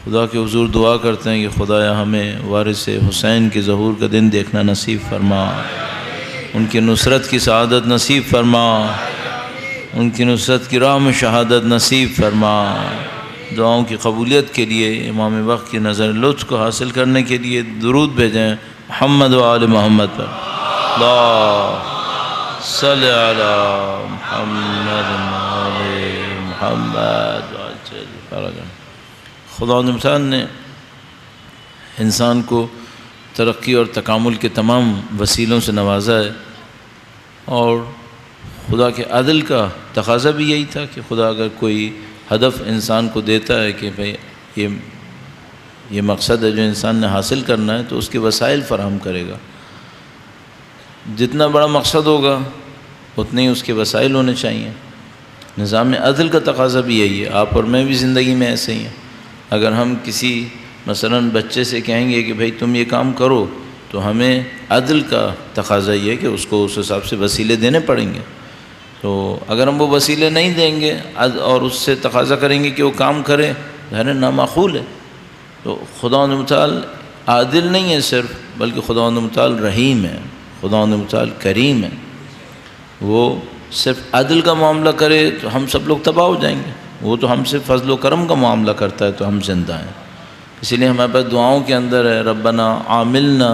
خدا کے حضور دعا کرتے ہیں کہ خدایا ہمیں وارث حسین کے ظہور کا دن دیکھنا نصیب فرما، ان کی نصرت کی سعادت نصیب فرما، ان کی نصرت کی راہ میں شہادت نصیب فرما۔ دعاؤں کی قبولیت کے لیے امام وقت کی نظر لطف کو حاصل کرنے کے لیے درود بھیجیں محمد و آل محمد پر۔ اللہ صلی علی محمد و آل محمد وعجل فرجہ۔ خدا متعال نے انسان کو ترقی اور تکامل کے تمام وسیلوں سے نوازا ہے، اور خدا کے عدل کا تقاضا بھی یہی تھا کہ خدا اگر کوئی ہدف انسان کو دیتا ہے کہ بھئی یہ مقصد ہے جو انسان نے حاصل کرنا ہے، تو اس کے وسائل فراہم کرے گا۔ جتنا بڑا مقصد ہوگا اتنے ہی اس کے وسائل ہونے چاہیے۔ نظام عدل کا تقاضا بھی یہی ہے۔ آپ اور میں بھی زندگی میں ایسے ہی ہیں۔ اگر ہم کسی مثلاً بچے سے کہیں گے کہ بھئی تم یہ کام کرو، تو ہمیں عدل کا تقاضا یہ ہے کہ اس کو اس حساب سے وسیلے دینے پڑیں گے۔ تو اگر ہم وہ وسیلے نہیں دیں گے اور اس سے تقاضا کریں گے کہ وہ کام کرے، ظاہر نامعقول ہے۔ تو خداوند متعال عادل نہیں ہے صرف، بلکہ خداوند متعال رحیم ہے، خداوند متعال کریم ہے۔ وہ صرف عدل کا معاملہ کرے تو ہم سب لوگ تباہ ہو جائیں گے۔ وہ تو ہم سے فضل و کرم کا معاملہ کرتا ہے تو ہم زندہ ہیں۔ اسی لیے ہمارے پاس دعاؤں کے اندر ہے ربنا عاملنا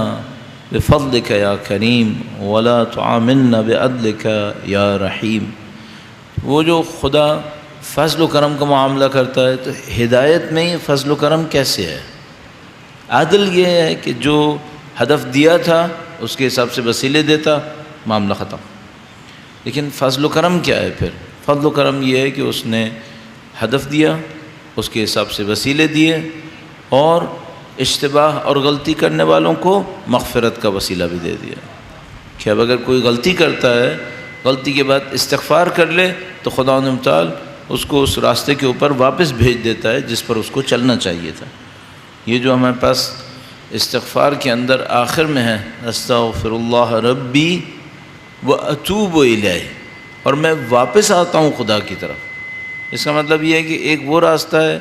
بفضلک یا کریم ولا تعاملنا بعدلک یا رحیم۔ وہ جو خدا فضل و کرم کا معاملہ کرتا ہے، تو ہدایت میں ہی فضل و کرم کیسے ہے؟ عدل یہ ہے کہ جو ہدف دیا تھا اس کے حساب سے وسیلے دیتا، معاملہ ختم۔ لیکن فضل و کرم کیا ہے پھر؟ فضل و کرم یہ ہے کہ اس نے ہدف دیا، اس کے حساب سے وسیلے دیے، اور اشتباہ اور غلطی کرنے والوں کو مغفرت کا وسیلہ بھی دے دیا کہ اب اگر کوئی غلطی کرتا ہے، غلطی کے بعد استغفار کر لے، تو خداوند متعال اس کو اس راستے کے اوپر واپس بھیج دیتا ہے جس پر اس کو چلنا چاہیے تھا۔ یہ جو ہمارے پاس استغفار کے اندر آخر میں ہے استغفر اللہ ربی واتوب الیہ، اور میں واپس آتا ہوں خدا کی طرف۔ اس کا مطلب یہ ہے کہ ایک وہ راستہ ہے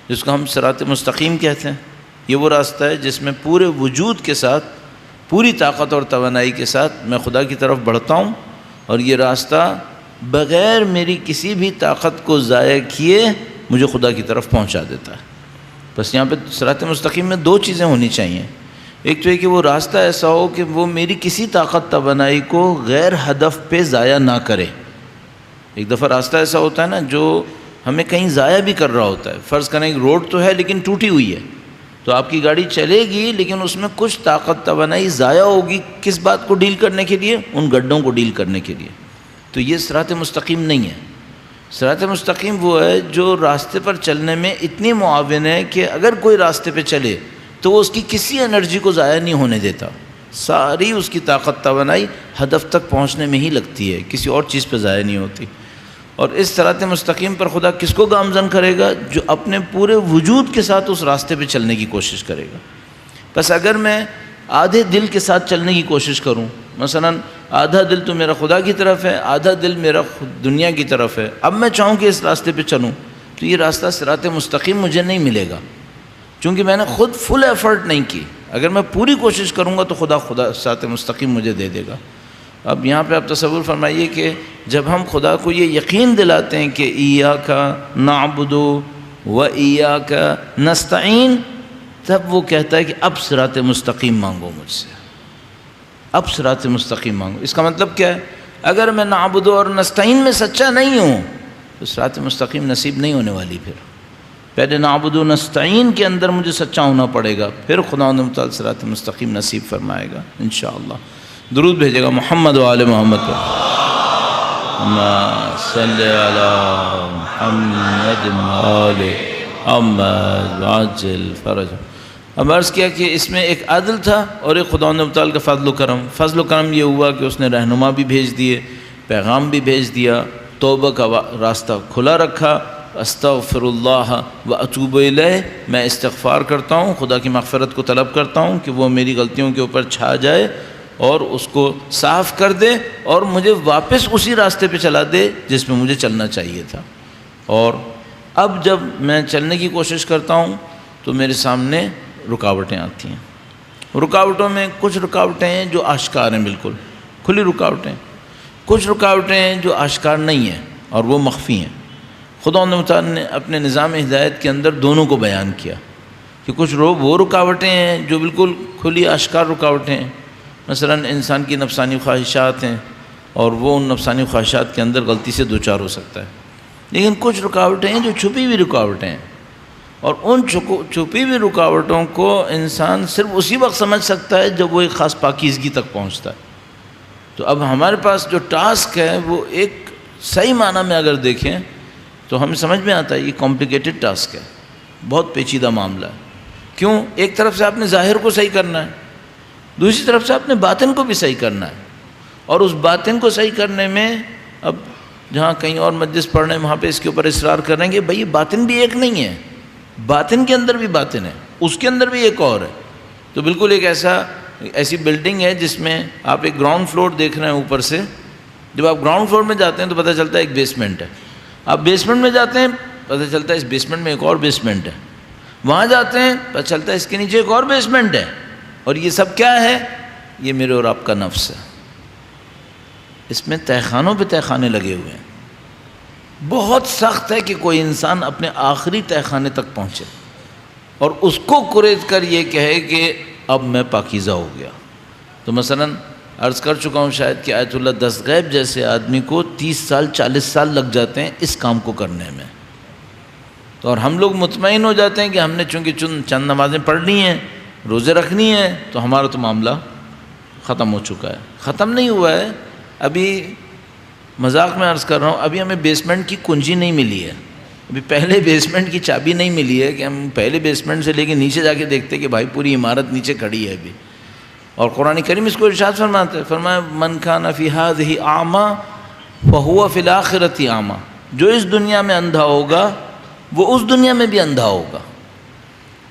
جس کو ہم صراط مستقیم کہتے ہیں۔ یہ وہ راستہ ہے جس میں پورے وجود کے ساتھ، پوری طاقت اور توانائی کے ساتھ میں خدا کی طرف بڑھتا ہوں، اور یہ راستہ بغیر میری کسی بھی طاقت کو ضائع کیے مجھے خدا کی طرف پہنچا دیتا ہے۔ بس یہاں پہ صراط مستقیم میں دو چیزیں ہونی چاہیے۔ ایک تو یہ کہ وہ راستہ ایسا ہو کہ وہ میری کسی طاقت توانائی کو غیر ہدف پہ ضائع نہ کرے۔ ایک دفعہ راستہ ایسا ہوتا ہے نا جو ہمیں کہیں ضائع بھی کر رہا ہوتا ہے۔ فرض کریں کہ روڈ تو ہے لیکن ٹوٹی ہوئی ہے، تو آپ کی گاڑی چلے گی لیکن اس میں کچھ طاقت توانائی ضائع ہوگی۔ کس بات کو ڈیل کرنے کے لیے؟ ان گڈھوں کو ڈیل کرنے کے لیے۔ تو یہ صراط مستقیم نہیں ہے۔ صراط مستقیم وہ ہے جو راستے پر چلنے میں اتنی معاون ہے کہ اگر کوئی راستے پہ چلے تو وہ اس کی کسی انرجی کو ضائع نہیں ہونے دیتا، ساری اس کی طاقت توانائی ہدف تک پہنچنے میں ہی لگتی ہے، کسی اور چیز پہ ضائع نہیں ہوتی۔ اور اس صراط مستقیم پر خدا کس کو گامزن کرے گا؟ جو اپنے پورے وجود کے ساتھ اس راستے پہ چلنے کی کوشش کرے گا۔ بس اگر میں آدھے دل کے ساتھ چلنے کی کوشش کروں، مثلا آدھا دل تو میرا خدا کی طرف ہے، آدھا دل میرا دنیا کی طرف ہے، اب میں چاہوں کہ اس راستے پہ چلوں، تو یہ راستہ صراط مستقیم مجھے نہیں ملے گا، چونکہ میں نے خود فل ایفرٹ نہیں کی۔ اگر میں پوری کوشش کروں گا تو خدا صراط مستقیم مجھے دے دے گا۔ اب یہاں پہ آپ تصور فرمائیے کہ جب ہم خدا کو یہ یقین دلاتے ہیں کہ ایاک نعبد و ایاک نستعین، تب وہ کہتا ہے کہ اب صراط مستقیم مانگو مجھ سے، اب صراط مستقیم مانگو۔ اس کا مطلب کیا ہے؟ اگر میں نعبد اور نستعین میں سچا نہیں ہوں تو صراط مستقیم نصیب نہیں ہونے والی۔ پھر پہلے نعبد و نستعین کے اندر مجھے سچا ہونا پڑے گا، پھر خداوند متعال صراط مستقیم نصیب فرمائے گا انشاءاللہ۔ درود بھیجے گا محمد و آل محمد پر۔ اللہم صلی علی محمد و آل محمد وعجل فرج۔ اب عرض کیا کہ اس میں ایک عدل تھا اور ایک خداوند متعال کا فضل و کرم۔ فضل و کرم یہ ہوا کہ اس نے رہنما بھی بھیج دیے، پیغام بھی بھیج دیا، توبہ کا راستہ کھلا رکھا۔ استغفر اللہ و اتوب الیہ، میں استغفار کرتا ہوں، خدا کی مغفرت کو طلب کرتا ہوں کہ وہ میری غلطیوں کے اوپر چھا جائے اور اس کو صاف کر دے اور مجھے واپس اسی راستے پہ چلا دے جس میں مجھے چلنا چاہیے تھا۔ اور اب جب میں چلنے کی کوشش کرتا ہوں تو میرے سامنے رکاوٹیں آتی ہیں۔ رکاوٹوں میں کچھ رکاوٹیں ہیں جو آشکار ہیں، بالکل کھلی رکاوٹیں، کچھ رکاوٹیں ہیں جو آشکار نہیں ہیں اور وہ مخفی ہیں۔ خداوند متعال نے اپنے نظام ہدایت کے اندر دونوں کو بیان کیا کہ کچھ وہ رکاوٹیں ہیں جو بالکل کھلی آشکار رکاوٹیں ہیں، مثلا انسان کی نفسانی خواہشات ہیں اور وہ ان نفسانی خواہشات کے اندر غلطی سے دوچار ہو سکتا ہے، لیکن کچھ رکاوٹیں ہیں جو چھپی ہوئی رکاوٹیں ہیں، اور ان چھپی ہوئی رکاوٹوں کو انسان صرف اسی وقت سمجھ سکتا ہے جب وہ ایک خاص پاکیزگی تک پہنچتا ہے۔ تو اب ہمارے پاس جو ٹاسک ہے وہ ایک صحیح معنی میں اگر دیکھیں تو ہمیں سمجھ میں آتا ہے یہ کمپلیکیٹڈ ٹاسک ہے، بہت پیچیدہ معاملہ ہے۔ کیوں؟ ایک طرف سے آپ نے ظاہر کو صحیح کرنا ہے، دوسری طرف سے آپ نے باطن کو بھی صحیح کرنا ہے، اور اس باطن کو صحیح کرنے میں اب جہاں کہیں اور مجلس پڑھ رہے ہیں وہاں پہ اس کے اوپر اصرار کر رہے ہیں کہ بھائی یہ باطن بھی ایک نہیں ہے، باطن کے اندر بھی باطن ہے، اس کے اندر بھی ایک اور ہے۔ تو بالکل ایک ایسی بلڈنگ ہے جس میں آپ ایک گراؤنڈ فلور دیکھ رہے ہیں اوپر سے، جب آپ گراؤنڈ فلور میں جاتے ہیں تو پتہ چلتا ہے ایک بیسمنٹ ہے، آپ بیسمنٹ میں جاتے ہیں پتہ چلتا ہے اس بیسمنٹ میں ایک اور بیسمنٹ ہے، وہاں جاتے ہیں پتہ چلتا ہے اس کے نیچے ایک اور بیسمنٹ ہے، اور یہ سب کیا ہے؟ یہ میرے اور آپ کا نفس ہے۔ اس میں تہخانوں پہ تہخانے لگے ہوئے ہیں۔ بہت سخت ہے کہ کوئی انسان اپنے آخری تہخانے تک پہنچے اور اس کو کریز کر یہ کہے کہ اب میں پاکیزہ ہو گیا۔ تو مثلا عرض کر چکا ہوں شاید کہ آیت اللہ دستغیب جیسے آدمی کو 30 سال 40 سال لگ جاتے ہیں اس کام کو کرنے میں، تو اور ہم لوگ مطمئن ہو جاتے ہیں کہ ہم نے چونکہ چند نمازیں پڑھ لی ہیں، روزے رکھنی ہیں، تو ہمارا تو معاملہ ختم ہو چکا ہے۔ ختم نہیں ہوا ہے، ابھی مذاق میں عرض کر رہا ہوں، ابھی ہمیں بیسمنٹ کی کنجی نہیں ملی ہے، ابھی پہلے بیسمنٹ کی چابی نہیں ملی ہے کہ ہم پہلے بیسمنٹ سے لے کے نیچے جا کے دیکھتے کہ بھائی پوری عمارت نیچے کھڑی ہے ابھی۔ اور قرآن کریم اس کو ارشاد فرماتا ہے، فرمایا من کان فی ہذہ اعمیٰ فہو فی الآخرۃ اعمیٰ، جو اس دنیا میں اندھا ہوگا وہ اس دنیا میں بھی اندھا ہوگا۔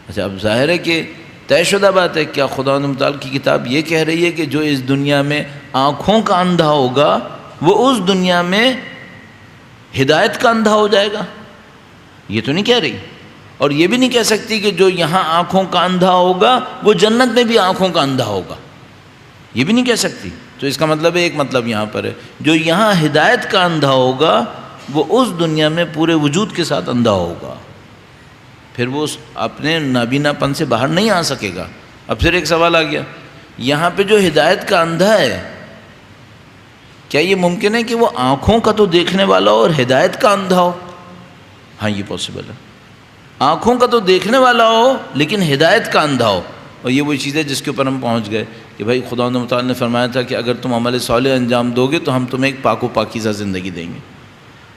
اچھا اب ظاہر ہے کہ طے شدہ بات ہے، کیا خداوند متعال کی کتاب یہ کہہ رہی ہے کہ جو اس دنیا میں آنکھوں کا اندھا ہوگا وہ اس دنیا میں ہدایت کا اندھا ہو جائے گا؟ یہ تو نہیں کہہ رہی، اور یہ بھی نہیں کہہ سکتی کہ جو یہاں آنکھوں کا اندھا ہوگا وہ جنت میں بھی آنکھوں کا اندھا ہوگا، یہ بھی نہیں کہہ سکتی۔ تو اس کا مطلب ہے، ایک مطلب یہاں پر ہے، جو یہاں ہدایت کا اندھا ہوگا وہ اس دنیا میں پورے وجود کے ساتھ اندھا ہوگا، پھر وہ اپنے نابینا پن سے باہر نہیں آ سکے گا۔ اب پھر ایک سوال آ گیا، یہاں پہ جو ہدایت کا اندھا ہے کیا یہ ممکن ہے کہ وہ آنکھوں کا تو دیکھنے والا ہو اور ہدایت کا اندھا ہو؟ ہاں یہ پاسبل ہے، آنکھوں کا تو دیکھنے والا ہو لیکن ہدایت کا اندھا ہو۔ اور یہ وہی چیز ہے جس کے اوپر ہم پہنچ گئے کہ بھائی خداوند متعال نے فرمایا تھا کہ اگر تم عمل صالح انجام دو گے تو ہم تمہیں ایک پاک و پاکیزہ زندگی دیں گے۔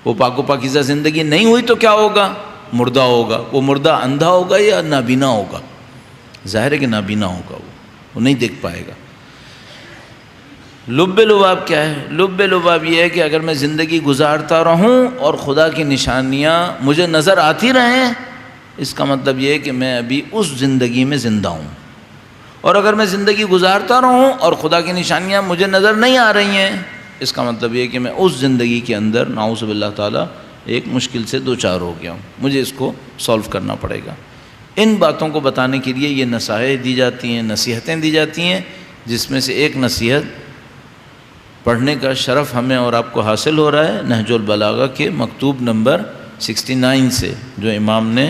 وہ پاک و پاکیزہ زندگی نہیں ہوئی تو کیا ہوگا؟ مردہ ہوگا۔ وہ مردہ اندھا ہوگا یا نابینا ہوگا؟ ظاہر ہے کہ نابینا ہوگا، وہ نہیں دیکھ پائے گا۔ لب لباب کیا ہے؟ لب لباب یہ ہے کہ اگر میں زندگی گزارتا رہوں اور خدا کی نشانیاں مجھے نظر آتی رہیں، اس کا مطلب یہ ہے کہ میں ابھی اس زندگی میں زندہ ہوں، اور اگر میں زندگی گزارتا رہوں اور خدا کی نشانیاں مجھے نظر نہیں آ رہی ہیں، اس کا مطلب یہ ہے کہ میں اس زندگی کے اندر نعوذ باللہ تعالیٰ ایک مشکل سے دوچار ہو گیا ہوں، مجھے اس کو سولو کرنا پڑے گا۔ ان باتوں کو بتانے کے لیے یہ نصائح دی جاتی ہیں، نصیحتیں دی جاتی ہیں، جس میں سے ایک نصیحت پڑھنے کا شرف ہمیں اور آپ کو حاصل ہو رہا ہے نہج البلاغہ کے مکتوب نمبر 69 سے، جو امام نے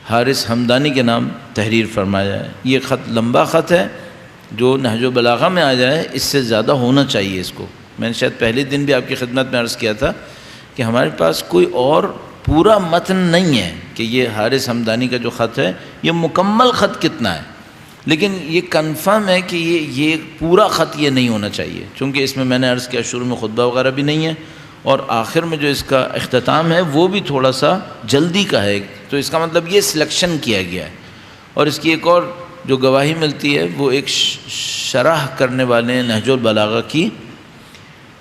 حارث ہمدانی کے نام تحریر فرمایا ہے۔ یہ خط لمبا خط ہے، جو نہج البلاغہ میں آ جائے اس سے زیادہ ہونا چاہیے اس کو۔ میں نے شاید پہلے دن بھی آپ کی خدمت میں عرض کیا تھا کہ ہمارے پاس کوئی اور پورا متن نہیں ہے کہ یہ حارث ہمدانی کا جو خط ہے یہ مکمل خط کتنا ہے، لیکن یہ کنفرم ہے کہ یہ پورا خط یہ نہیں ہونا چاہیے، چونکہ اس میں نے عرض کیا شروع میں خطبہ وغیرہ بھی نہیں ہے، اور آخر میں جو اس کا اختتام ہے وہ بھی تھوڑا سا جلدی کا ہے، تو اس کا مطلب یہ سلیکشن کیا گیا ہے۔ اور اس کی ایک اور جو گواہی ملتی ہے وہ ایک شرح کرنے والے نہج البلاغہ کی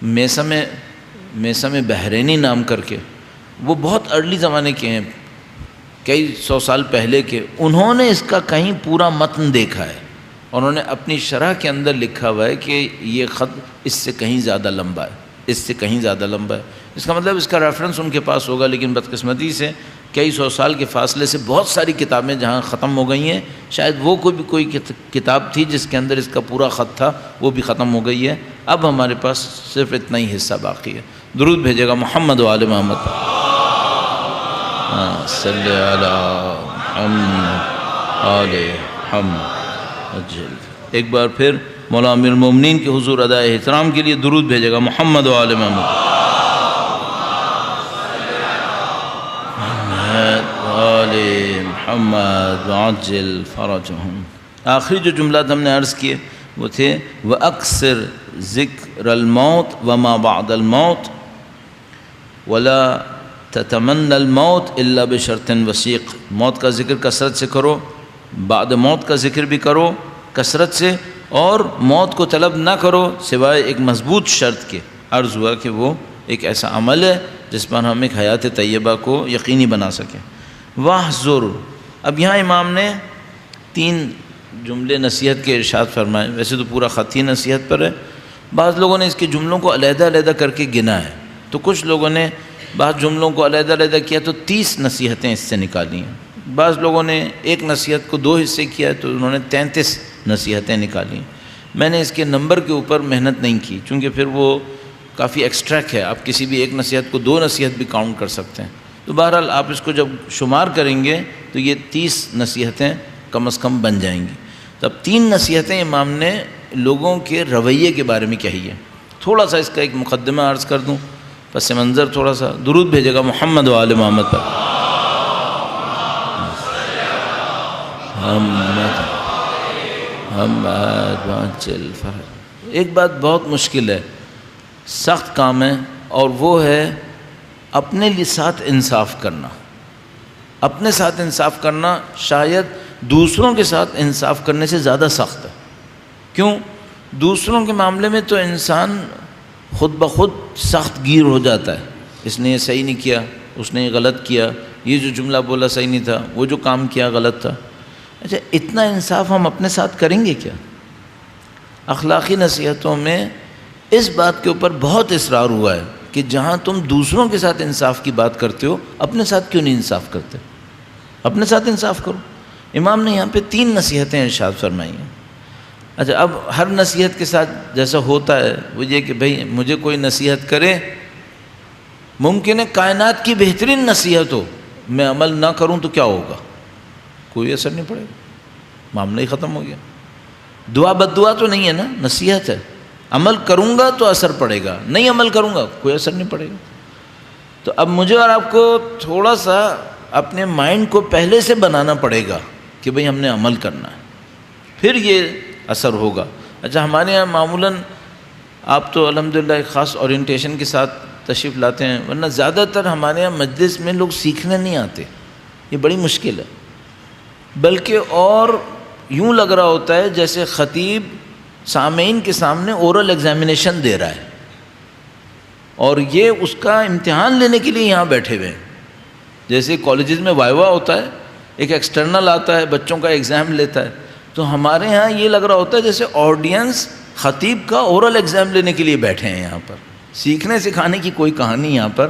میثم بحرینی نام کر کے، وہ بہت ارلی زمانے کے ہیں، کئی 100 سال پہلے کے، انہوں نے اس کا کہیں پورا متن دیکھا ہے، اور انہوں نے اپنی شرح کے اندر لکھا ہوا ہے کہ یہ خط اس سے کہیں زیادہ لمبا ہے، اس سے کہیں زیادہ لمبا ہے۔ اس کا مطلب اس کا ریفرنس ان کے پاس ہوگا، لیکن بدقسمتی سے کئی سو سال کے فاصلے سے بہت ساری کتابیں جہاں ختم ہو گئی ہیں، شاید وہ کوئی کتاب تھی جس کے اندر اس کا پورا خط تھا، وہ بھی ختم ہو گئی ہے۔ اب ہمارے پاس صرف اتنا ہی حصہ باقی ہے۔ درود بھیجے گا محمد و آل محمد۔ صلی علی محمد آل محمد۔ ایک بار پھر مولا امیر المومنین کے حضور ادائے احترام کے لیے درود بھیجے گا محمد و آل محمد۔ محمد وعجل فرجهم۔ آخری جو جملات ہم نے عرض کیے وہ تھے وَأَكْثِرْ ذِكْرَ الْمَوْتِ وَمَا بَعْدَ الْمَوْتِ وَلَا تَتَمَنَّ الْمَوْتِ إِلَّا بِشَرْطٍ وَسِيقٍ۔ موت کا ذکر کثرت سے کرو، بعد موت کا ذکر بھی کرو کثرت سے، اور موت کو طلب نہ کرو سوائے ایک مضبوط شرط کے۔ عرض ہوا کہ وہ ایک ایسا عمل ہے جس پر ہم ایک حیات طیبہ کو یقینی بنا سکیں۔ واحذر، اب یہاں امام نے 3 جملے نصیحت کے ارشاد فرمائے، ویسے تو پورا خط ہی نصیحت پر ہے، بعض لوگوں نے اس کے جملوں کو علیحدہ علیحدہ کر کے گنا ہے، تو کچھ لوگوں نے بعض جملوں کو علیحدہ علیحدہ کیا تو 30 نصیحتیں اس سے نکالی ہیں، بعض لوگوں نے ایک نصیحت کو 2 حصے کیا ہے تو انہوں نے 33 نصیحتیں نکالی ہیں۔ میں نے اس کے نمبر کے اوپر محنت نہیں کی چونکہ پھر وہ کافی ایکسٹریکٹ ہے، آپ کسی بھی ایک نصیحت کو 2 نصیحت بھی کاؤنٹ کر سکتے ہیں، تو بہرحال آپ اس کو جب شمار کریں گے تو یہ 30 نصیحتیں کم از کم بن جائیں گی۔ تو اب 3 نصیحتیں امام نے لوگوں کے رویے کے بارے میں کہی ہے۔ تھوڑا سا اس کا ایک مقدمہ عرض کر دوں، پس منظر تھوڑا سا درود بھیجے گا محمد و آل محمد پر۔ ایک بات بہت مشکل ہے، سخت کام ہے، اور وہ ہے اپنے لیے ساتھ انصاف کرنا۔ اپنے ساتھ انصاف کرنا شاید دوسروں کے ساتھ انصاف کرنے سے زیادہ سخت ہے۔ کیوں؟ دوسروں کے معاملے میں تو انسان خود بخود سخت گیر ہو جاتا ہے، اس نے یہ صحیح نہیں کیا، اس نے یہ غلط کیا، یہ جو جملہ بولا صحیح نہیں تھا، وہ جو کام کیا غلط تھا۔ اچھا، اتنا انصاف ہم اپنے ساتھ کریں گے کیا؟ اخلاقی نصیحتوں میں اس بات کے اوپر بہت اصرار ہوا ہے کہ جہاں تم دوسروں کے ساتھ انصاف کی بات کرتے ہو، اپنے ساتھ کیوں نہیں انصاف کرتے؟ اپنے ساتھ انصاف کرو۔ امام نے یہاں پہ 3 نصیحتیں ارشاد فرمائی ہیں۔ اچھا، اب ہر نصیحت کے ساتھ جیسا ہوتا ہے وہ یہ کہ بھئی مجھے کوئی نصیحت کرے، ممکن ہے کائنات کی بہترین نصیحت ہو، میں عمل نہ کروں تو کیا ہوگا؟ کوئی اثر نہیں پڑے گا، معاملہ ہی ختم ہو گیا۔ دعا بد دعا تو نہیں ہے نا، نصیحت ہے، عمل کروں گا تو اثر پڑے گا، نہیں عمل کروں گا کوئی اثر نہیں پڑے گا۔ تو اب مجھے اور آپ کو تھوڑا سا اپنے مائنڈ کو پہلے سے بنانا پڑے گا کہ بھئی ہم نے عمل کرنا ہے، پھر یہ اثر ہوگا۔ اچھا، ہمارے یہاں معمولاً آپ تو الحمدللہ ایک خاص اورینٹیشن کے ساتھ تشریف لاتے ہیں، ورنہ زیادہ تر ہمارے یہاں مجلس میں لوگ سیکھنے نہیں آتے، یہ بڑی مشکل ہے، بلکہ اور یوں لگ رہا ہوتا ہے جیسے خطیب سامعین کے سامنے اورل ایگزامینیشن دے رہا ہے اور یہ اس کا امتحان لینے کے لیے یہاں بیٹھے ہوئے ہیں۔ جیسے کالجز میں وائوا ہوتا ہے، ایک ایکسٹرنل آتا ہے، بچوں کا ایگزام لیتا ہے، تو ہمارے ہاں یہ لگ رہا ہوتا ہے جیسے آڈینس خطیب کا اورل ایگزام لینے کے لیے بیٹھے ہیں یہاں پر۔ سیکھنے سکھانے کی کوئی کہانی یہاں پر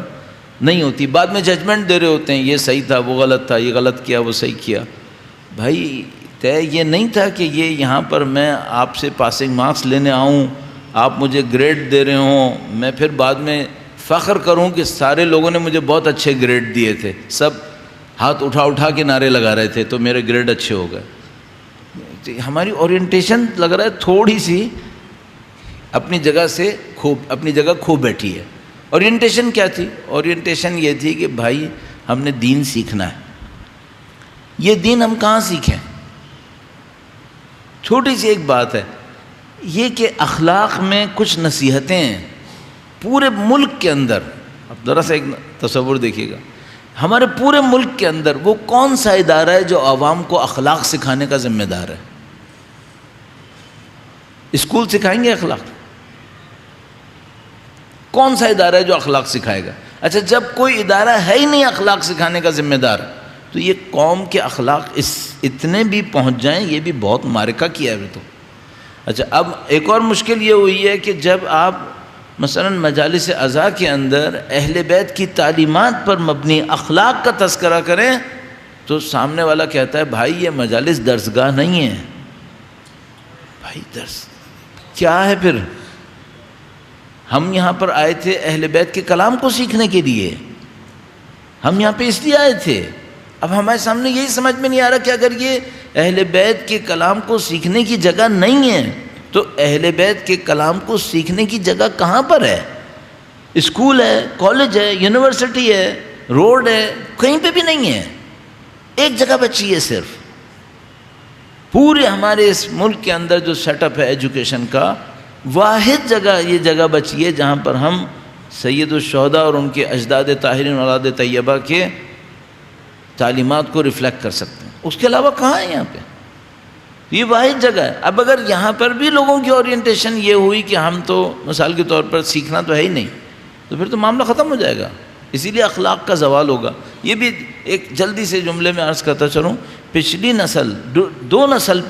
نہیں ہوتی، بعد میں ججمنٹ دے رہے ہوتے ہیں، یہ صحیح تھا، وہ غلط تھا، یہ غلط کیا، وہ صحیح کیا۔ بھائی طے یہ نہیں تھا کہ یہ یہاں پر میں آپ سے پاسنگ مارکس لینے آؤں، آپ مجھے گریڈ دے رہے ہوں، میں پھر بعد میں فخر کروں کہ سارے لوگوں نے مجھے بہت اچھے گریڈ دیے تھے، سب ہاتھ اٹھا اٹھا کے نعرے لگا رہے تھے تو میرے گریڈ اچھے ہو گئے۔ ہماری اورینٹیشن لگ رہا ہے تھوڑی سی اپنی جگہ کھو بیٹھی ہے۔ اورینٹیشن کیا تھی؟ اورینٹیشن یہ تھی کہ بھائی ہم نے دین سیکھنا ہے۔ یہ دین ہم کہاں سیکھیں؟ چھوٹی سی ایک بات ہے یہ کہ اخلاق میں کچھ نصیحتیں ہیں پورے ملک کے اندر، اب ذرا سا ایک تصور دیکھیے گا، ہمارے پورے ملک کے اندر وہ کون سا ادارہ ہے جو عوام کو اخلاق سکھانے کا ذمہ دار ہے؟ اسکول سکھائیں گے اخلاق؟ کون سا ادارہ ہے جو اخلاق سکھائے گا؟ اچھا، جب کوئی ادارہ ہے ہی نہیں اخلاق سکھانے کا ذمہ دار، تو یہ قوم کے اخلاق اتنے بھی پہنچ جائیں، یہ بھی بہت معرکہ کیا ہے تو۔ اچھا، اب ایک اور مشکل یہ ہوئی ہے کہ جب آپ مثلا مجالس عزا کے اندر اہل بیت کی تعلیمات پر مبنی اخلاق کا تذکرہ کریں تو سامنے والا کہتا ہے بھائی یہ مجالس درسگاہ نہیں ہے. بھائی درس کیا ہے پھر؟ ہم یہاں پر آئے تھے اہل بیت کے کلام کو سیکھنے کے لیے، ہم یہاں پہ اس لیے آئے تھے. اب ہمارے سامنے یہی سمجھ میں نہیں آ رہا کہ اگر یہ اہل بیت کے کلام کو سیکھنے کی جگہ نہیں ہے تو اہل بیت کے کلام کو سیکھنے کی جگہ کہاں پر ہے؟ اسکول ہے، کالج ہے، یونیورسٹی ہے، روڈ ہے، کہیں پہ بھی نہیں ہے. ایک جگہ بچی ہے صرف. پورے ہمارے اس ملک کے اندر جو سیٹ اپ ہے ایجوکیشن کا، واحد جگہ یہ جگہ بچی ہے جہاں پر ہم سید الشہداء اور ان کے اجداد طاہرین اولاد طیبہ کے تعلیمات کو ریفلیکٹ کر سکتے ہیں. اس کے علاوہ کہاں ہے یہاں پہ؟ یہ واحد جگہ ہے. اب اگر یہاں پر بھی لوگوں کی اورینٹیشن یہ ہوئی کہ ہم تو مثال کے طور پر سیکھنا تو ہے ہی نہیں، تو پھر تو معاملہ ختم ہو جائے گا. اسی لیے اخلاق کا زوال ہوگا. یہ بھی ایک جلدی سے جملے میں عرض کرتا چلوں، پچھلی نسل دو نسل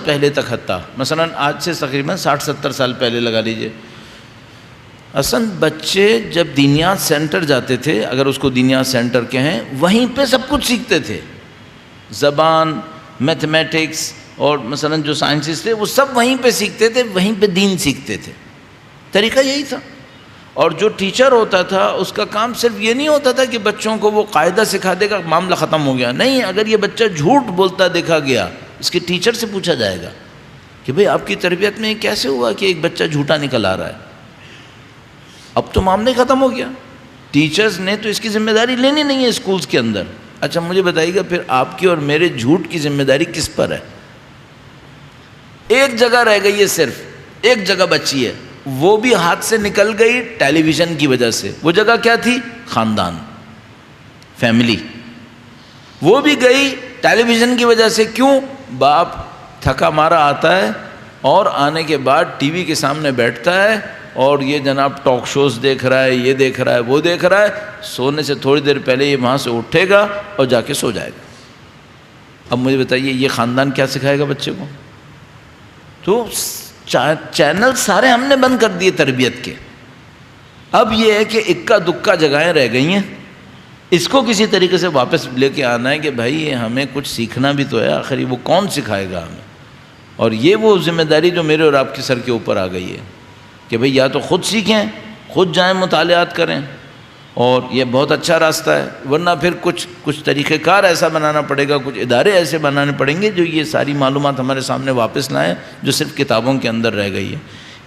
پہلے تک، حتیٰ مثلا آج سے تقریباً 60-70 سال پہلے لگا لیجئے، اصلاً بچے جب دینیات سینٹر جاتے تھے، اگر اس کو دینیات سینٹر کہیں، وہیں پہ سب کچھ سیکھتے تھے. زبان، میتھمیٹکس اور مثلا جو سائنسز تھے وہ سب وہیں پہ سیکھتے تھے، وہیں پہ دین سیکھتے تھے. طریقہ یہی تھا. اور جو ٹیچر ہوتا تھا اس کا کام صرف یہ نہیں ہوتا تھا کہ بچوں کو وہ قاعدہ سکھا دے گا معاملہ ختم ہو گیا. نہیں، اگر یہ بچہ جھوٹ بولتا دیکھا گیا، اس کے ٹیچر سے پوچھا جائے گا کہ بھئی آپ کی تربیت میں کیسے ہوا کہ ایک بچہ جھوٹا نکل آ رہا ہے. اب تو معاملہ ختم ہو گیا. ٹیچرز نے تو اس کی ذمہ داری لینی نہیں ہے اسکولز کے اندر. اچھا مجھے بتائیے گا پھر آپ کی اور میرے جھوٹ کی ذمہ داری کس پر ہے؟ ایک جگہ رہ گئی ہے، صرف ایک جگہ بچی ہے، وہ بھی ہاتھ سے نکل گئی ٹیلی ویژن کی وجہ سے. وہ جگہ کیا تھی؟ خاندان، فیملی. وہ بھی گئی ٹیلی ویژن کی وجہ سے. کیوں؟ باپ تھکا مارا آتا ہے اور آنے کے بعد ٹی وی کے سامنے بیٹھتا ہے اور یہ جناب ٹاک شوز دیکھ رہا ہے، یہ دیکھ رہا ہے، وہ دیکھ رہا ہے. سونے سے تھوڑی دیر پہلے یہ وہاں سے اٹھے گا اور جا کے سو جائے گا. اب مجھے بتائیے یہ خاندان کیا سکھائے گا بچے کو؟ تو چینل سارے ہم نے بند کر دیے تربیت کے. اب یہ ہے کہ اکا دکا جگہیں رہ گئی ہیں، اس کو کسی طریقے سے واپس لے کے آنا ہے کہ بھائی یہ ہمیں کچھ سیکھنا بھی تو ہے. آخر وہ کون سکھائے گا ہمیں؟ اور یہ وہ ذمہ داری جو میرے اور آپ کے سر کے اوپر آ گئی ہے کہ بھئی یا تو خود سیکھیں، خود جائیں مطالعات کریں، اور یہ بہت اچھا راستہ ہے. ورنہ پھر کچھ طریقہ کار ایسا بنانا پڑے گا، کچھ ادارے ایسے بنانے پڑیں گے جو یہ ساری معلومات ہمارے سامنے واپس لائیں جو صرف کتابوں کے اندر رہ گئی ہے.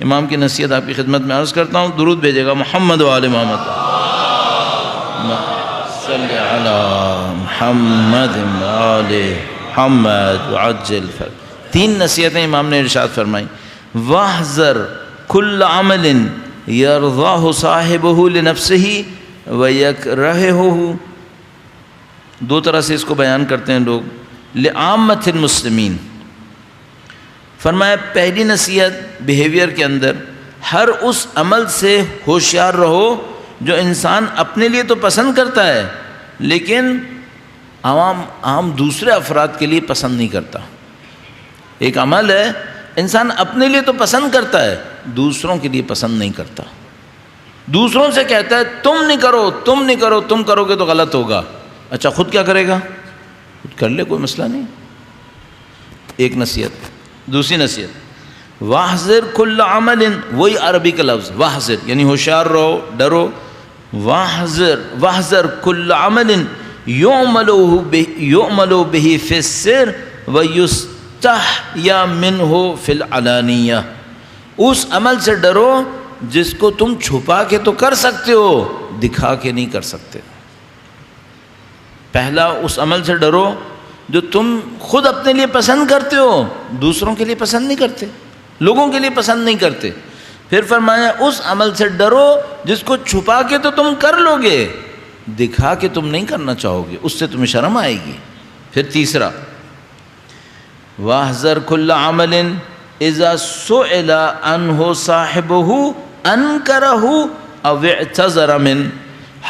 امام کی نصیحت آپ کی خدمت میں عرض کرتا ہوں. درود بھیجے گا محمد و آل محمد. صلی علی محمد و آل محمد وعجل فرج. 3 نصیحتیں امام نے ارشاد فرمائیں. واحذر کل عمل یرضاہ صاحبہ لنفسہ وَيَكْرَهُ. 2 طرح سے اس کو بیان کرتے ہیں لوگ. لعامت المسلمین. فرمایا پہلی نصیحت بیہیویئر کے اندر، ہر اس عمل سے ہوشیار رہو جو انسان اپنے لیے تو پسند کرتا ہے لیکن عام دوسرے افراد کے لیے پسند نہیں کرتا. ایک عمل ہے انسان اپنے لیے تو پسند کرتا ہے، دوسروں کے لیے پسند نہیں کرتا. دوسروں سے کہتا ہے تم نہیں کرو، تم نہیں کرو، تم کرو گے تو غلط ہوگا. اچھا خود کیا کرے گا؟ خود کر لے، کوئی مسئلہ نہیں. ایک نصیحت. دوسری نصیحت، واحذر کل عمل، وہی عربی کا لفظ واحذر یعنی ہوشیار رہو، ڈرو. واحذر کل عمل یعمل به فی السر ویستحیا منہ فی العلانیہ. اس عمل سے ڈرو جس کو تم چھپا کے تو کر سکتے ہو، دکھا کے نہیں کر سکتے. پہلا اس عمل سے ڈرو جو تم خود اپنے لیے پسند کرتے ہو، دوسروں کے لیے پسند نہیں کرتے، لوگوں کے لیے پسند نہیں کرتے. پھر فرمایا اس عمل سے ڈرو جس کو چھپا کے تو تم کر لو گے، دکھا کے تم نہیں کرنا چاہو گے، اس سے تمہیں شرم آئے گی. پھر تیسرا، واحذر کل عمل اذا سئل عنہ صاحبہ انکرہ او اعتذر من.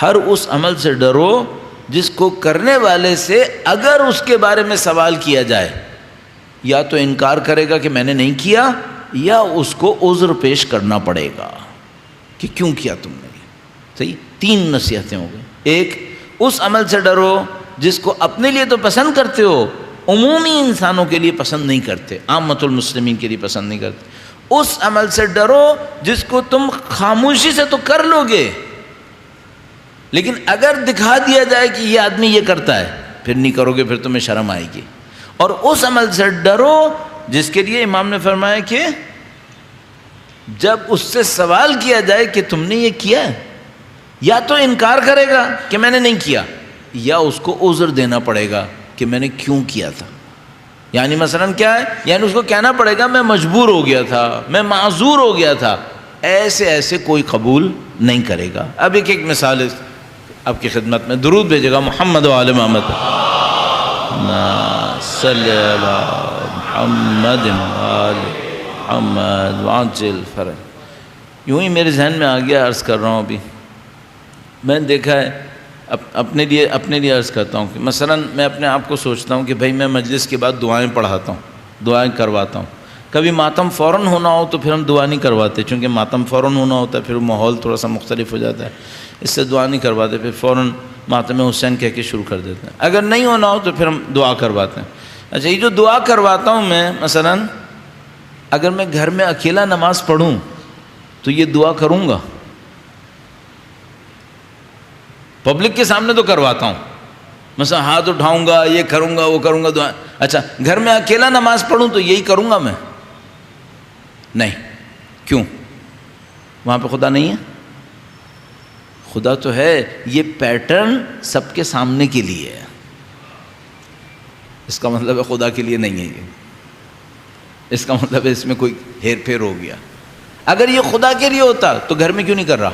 ہر اس عمل سے ڈرو جس کو کرنے والے سے اگر اس کے بارے میں سوال کیا جائے یا تو انکار کرے گا کہ میں نے نہیں کیا، یا اس کو عذر پیش کرنا پڑے گا کہ کیوں کیا تم نے یہ. صحیح. 3 نصیحتیں ہو گئی. ایک، اس عمل سے ڈرو جس کو اپنے لیے تو پسند کرتے ہو، عمومی انسانوں کے لیے پسند نہیں کرتے، عامۃ المسلمین کے لیے پسند نہیں کرتے. اس عمل سے ڈرو جس کو تم خاموشی سے تو کر لو گے، لیکن اگر دکھا دیا جائے کہ یہ آدمی یہ کرتا ہے پھر نہیں کرو گے، پھر تمہیں شرم آئے گی. اور اس عمل سے ڈرو جس کے لیے امام نے فرمایا کہ جب اس سے سوال کیا جائے کہ تم نے یہ کیا ہے، یا تو انکار کرے گا کہ میں نے نہیں کیا، یا اس کو عذر دینا پڑے گا کہ میں نے کیوں کیا تھا. یعنی مثلا کیا ہے، یعنی اس کو کہنا پڑے گا میں مجبور ہو گیا تھا، میں معذور ہو گیا تھا. ایسے کوئی قبول نہیں کرے گا. اب ایک مثال آپ کی خدمت میں. درود بھیجے گا محمد و آل محمد. صلی علی محمد و آل محمد وعجل فرج. یوں ہی میرے ذہن میں آ گیا، عرض کر رہا ہوں. ابھی میں نے دیکھا ہے، اپنے لیے عرض کرتا ہوں کہ مثلا میں اپنے آپ کو سوچتا ہوں کہ بھائی میں مجلس کے بعد دعائیں پڑھاتا ہوں، دعائیں کرواتا ہوں. کبھی ماتم فوراً ہونا ہو تو پھر ہم دعا نہیں کرواتے، چونکہ ماتم فوراً ہونا ہوتا ہے، پھر ماحول تھوڑا سا مختلف ہو جاتا ہے، اس سے دعا نہیں کرواتے، پھر فوراً ماتم حسین کہہ کے شروع کر دیتے ہیں. اگر نہیں ہونا ہو تو پھر ہم دعا کرواتے ہیں. اچھا، یہ جو دعا کرواتا ہوں میں، مثلا اگر میں گھر میں اکیلا نماز پڑھوں تو یہ دعا کروں گا؟ پبلک کے سامنے تو کرواتا ہوں، مثلا ہاتھ اٹھاؤں گا، یہ کروں گا، وہ کروں گا دعا. اچھا، گھر میں اکیلا نماز پڑھوں تو یہی کروں گا میں؟ نہیں. کیوں؟ وہاں پہ خدا نہیں ہے؟ خدا تو ہے، یہ پیٹرن سب کے سامنے کے لیے ہے. اس کا مطلب ہے خدا کے لیے نہیں ہے یہ. اس کا مطلب ہے اس میں کوئی ہیر پھیر ہو گیا. اگر یہ خدا کے لیے ہوتا تو گھر میں کیوں نہیں کر رہا؟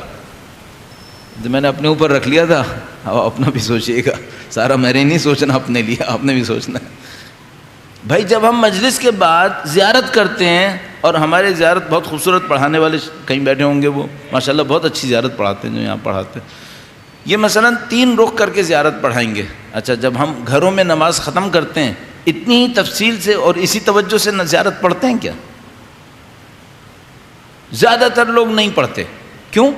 میں نے اپنے اوپر رکھ لیا تھا. اب اپنا بھی سوچئے گا، سارا میں نے نہیں سوچنا اپنے لیے، آپ نے بھی سوچنا ہے. بھائی جب ہم مجلس کے بعد زیارت کرتے ہیں، اور ہمارے زیارت بہت خوبصورت پڑھانے والے کہیں بیٹھے ہوں گے، وہ ماشاءاللہ بہت اچھی زیارت پڑھاتے ہیں جو یہاں پڑھاتے ہیں. یہ مثلا 3 رخ کر کے زیارت پڑھائیں گے. اچھا، جب ہم گھروں میں نماز ختم کرتے ہیں اتنی ہی تفصیل سے اور اسی توجہ سے زیارت پڑھتے ہیں کیا؟ زیادہ تر لوگ نہیں پڑھتے. کیوں؟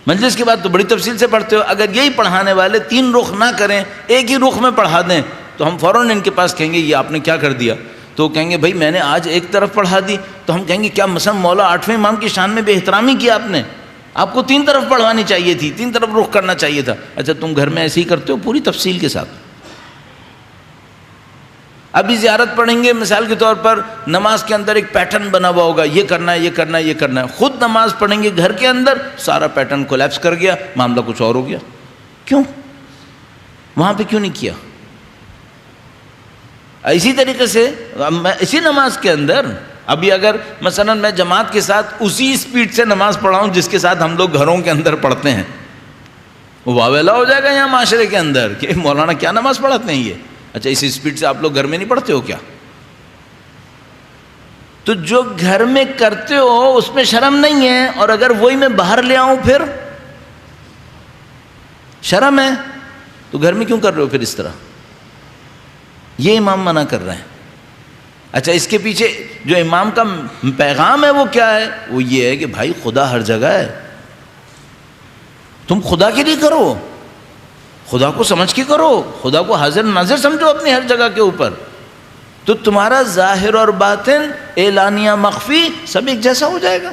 مجلس کے بعد تو بڑی تفصیل سے پڑھتے ہو. اگر یہی پڑھانے والے 3 رخ نہ کریں، ایک ہی رخ میں پڑھا دیں، تو ہم فوراً ان کے پاس کہیں گے یہ آپ نے کیا کر دیا؟ تو وہ کہیں گے بھائی میں نے آج ایک طرف پڑھا دی. تو ہم کہیں گے کیا مثلا مولا 8ویں امام کی شان میں بے احترامی کیا آپ نے؟ آپ کو 3 طرف پڑھوانی چاہیے تھی، 3 طرف رخ کرنا چاہیے تھا. اچھا، تم گھر میں ایسے ہی کرتے ہو پوری تفصیل کے ساتھ. ابھی زیارت پڑھیں گے، مثال کے طور پر نماز کے اندر ایک پیٹرن بنا ہوا ہوگا، یہ کرنا ہے، یہ کرنا ہے، یہ کرنا ہے. خود نماز پڑھیں گے گھر کے اندر، سارا پیٹرن کولیپس کر گیا، معاملہ کچھ اور ہو گیا. کیوں؟ وہاں پہ کیوں نہیں کیا؟ اسی طریقے سے اسی نماز کے اندر ابھی اگر مثلا میں جماعت کے ساتھ اسی سپیڈ سے نماز پڑھاؤں جس کے ساتھ ہم لوگ گھروں کے اندر پڑھتے ہیں، وہ واویلا ہو جائے گا یہاں معاشرے کے اندر کہ مولانا کیا نماز پڑھاتے ہیں یہ. اچھا، اسی سپیڈ سے آپ لوگ گھر میں نہیں پڑھتے ہو کیا؟ تو جو گھر میں کرتے ہو اس میں شرم نہیں ہے، اور اگر وہی میں باہر لے آؤں پھر شرم ہے. تو گھر میں کیوں کر رہے ہو پھر اس طرح؟ یہ امام منع کر رہے ہیں. اچھا، اس کے پیچھے جو امام کا پیغام ہے وہ کیا ہے؟ وہ یہ ہے کہ بھائی خدا ہر جگہ ہے، تم خدا کے لیے کرو، خدا کو سمجھ کے کرو، خدا کو حاضر ناظر سمجھو اپنی ہر جگہ کے اوپر، تو تمہارا ظاہر اور باطن، اعلانیہ مخفی سب ایک جیسا ہو جائے گا.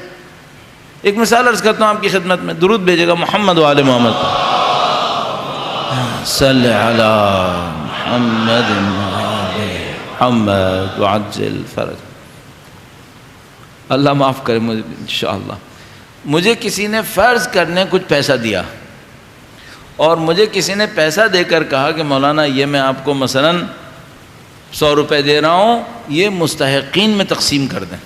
ایک مثال عرض کرتا ہوں آپ کی خدمت میں. درود بھیجے گا محمد و آل محمد. صلی علی محمد محمد وعجل فرج. اللہ معاف کرے مجھے انشاءاللہ. مجھے کسی نے فرض کرنے کچھ پیسہ دیا، اور مجھے کسی نے پیسہ دے کر کہا کہ مولانا یہ میں آپ کو مثلا 100 روپے دے رہا ہوں، یہ مستحقین میں تقسیم کر دیں،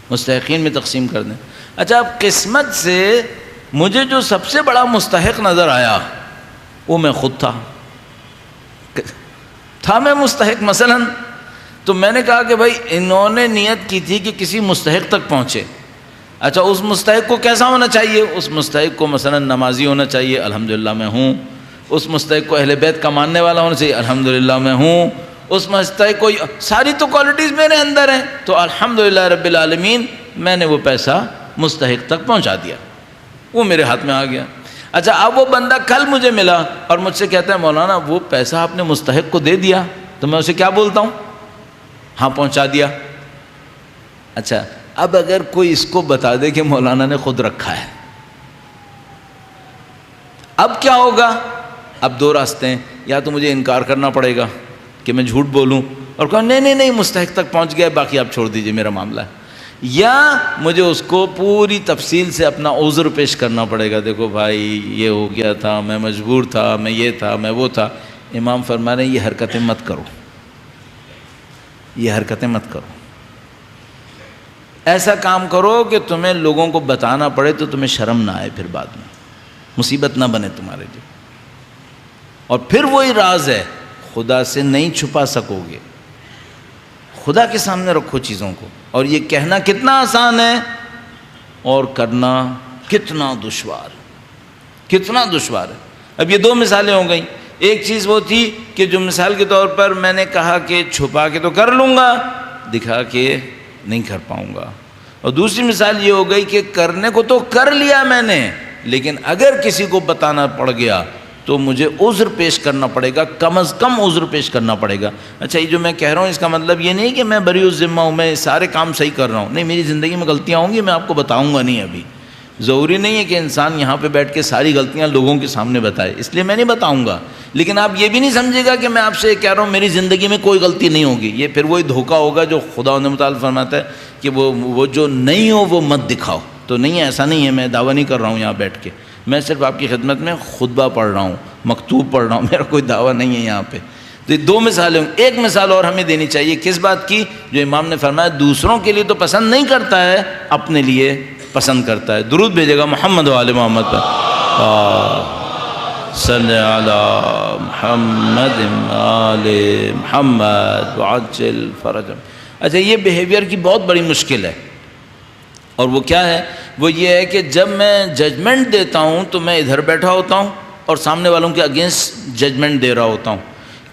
مستحقین میں تقسیم کر دیں. اچھا، اب قسمت سے مجھے جو سب سے بڑا مستحق نظر آیا وہ میں خود تھا میں مستحق مثلا. تو میں نے کہا کہ بھائی انہوں نے نیت کی تھی کہ کسی مستحق تک پہنچے. اچھا، اس مستحق کو کیسا ہونا چاہیے؟ اس مستحق کو مثلا نمازی ہونا چاہیے، الحمدللہ میں ہوں. اس مستحق کو اہل بیت کا ماننے والا ہونا چاہیے، الحمدللہ میں ہوں. اس مستحق کو ساری تو کوالٹیز میرے اندر ہیں، تو الحمدللہ رب العالمین میں نے وہ پیسہ مستحق تک پہنچا دیا، وہ میرے ہاتھ میں آ گیا۔ اچھا اب وہ بندہ کل مجھے ملا اور مجھ سے کہتا ہے مولانا وہ پیسہ آپ نے مستحق کو دے دیا، تو میں اسے کیا بولتا ہوں؟ ہاں پہنچا دیا۔ اچھا اب اگر کوئی اس کو بتا دے کہ مولانا نے خود رکھا ہے، اب کیا ہوگا؟ اب دو راستے ہیں، یا تو مجھے انکار کرنا پڑے گا کہ میں جھوٹ بولوں اور کہوں نہیں مستحق تک پہنچ گیا، باقی آپ چھوڑ دیجئے میرا معاملہ ہے، یا مجھے اس کو پوری تفصیل سے اپنا عذر پیش کرنا پڑے گا، دیکھو بھائی یہ ہو گیا تھا، میں مجبور تھا، میں یہ تھا، میں وہ تھا۔ امام فرما رہے ہیں یہ حرکتیں مت کرو، یہ حرکتیں مت کرو، ایسا کام کرو کہ تمہیں لوگوں کو بتانا پڑے تو تمہیں شرم نہ آئے، پھر بعد میں مصیبت نہ بنے تمہارے لیے۔ اور پھر وہی راز ہے، خدا سے نہیں چھپا سکو گے، خدا کے سامنے رکھو چیزوں کو، اور یہ کہنا کتنا آسان ہے اور کرنا کتنا دشوار، کتنا دشوار ہے۔ اب یہ دو مثالیں ہو گئیں، ایک چیز وہ تھی کہ جو مثال کے طور پر میں نے کہا کہ چھپا کے تو کر لوں گا، دکھا کے نہیں کر پاؤں گا، اور دوسری مثال یہ ہو گئی کہ کرنے کو تو کر لیا میں نے، لیکن اگر کسی کو بتانا پڑ گیا تو مجھے عذر پیش کرنا پڑے گا، کم از کم عذر پیش کرنا پڑے گا۔ اچھا یہ جو میں کہہ رہا ہوں اس کا مطلب یہ نہیں کہ میں بری الذمہ ہوں، میں سارے کام صحیح کر رہا ہوں، نہیں، میری زندگی میں غلطیاں ہوں گی، میں آپ کو بتاؤں گا نہیں ابھی، ضروری نہیں ہے کہ انسان یہاں پہ بیٹھ کے ساری غلطیاں لوگوں کے سامنے بتائے، اس لیے میں نہیں بتاؤں گا، لیکن آپ یہ بھی نہیں سمجھے گا کہ میں آپ سے کہہ رہا ہوں میری زندگی میں کوئی غلطی نہیں ہوگی، یہ پھر وہی دھوکہ ہوگا جو خدا متعال فرماتا ہے کہ وہ جو نہیں ہو وہ مت دکھاؤ۔ تو نہیں، ایسا نہیں ہے، میں دعویٰ نہیں کر رہا ہوں یہاں بیٹھ کے، میں صرف آپ کی خدمت میں خطبہ پڑھ رہا ہوں، مکتوب پڑھ رہا ہوں، میرا کوئی دعویٰ نہیں ہے یہاں پہ۔ تو یہ دو مثالیں، ایک مثال اور ہمیں دینی چاہیے، کس بات کی؟ جو امام نے فرمایا دوسروں کے لیے تو پسند نہیں کرتا ہے، اپنے لیے پسند کرتا ہے۔ درود بھیجے گا محمد و آل محمد پر، صلی علی محمد آل محمد وعجل فرجهم۔ اچھا یہ بیہیویئر کی بہت بڑی مشکل ہے، اور وہ کیا ہے؟ وہ یہ ہے کہ جب میں ججمنٹ دیتا ہوں تو میں ادھر بیٹھا ہوتا ہوں اور سامنے والوں کے اگینسٹ ججمنٹ دے رہا ہوتا ہوں۔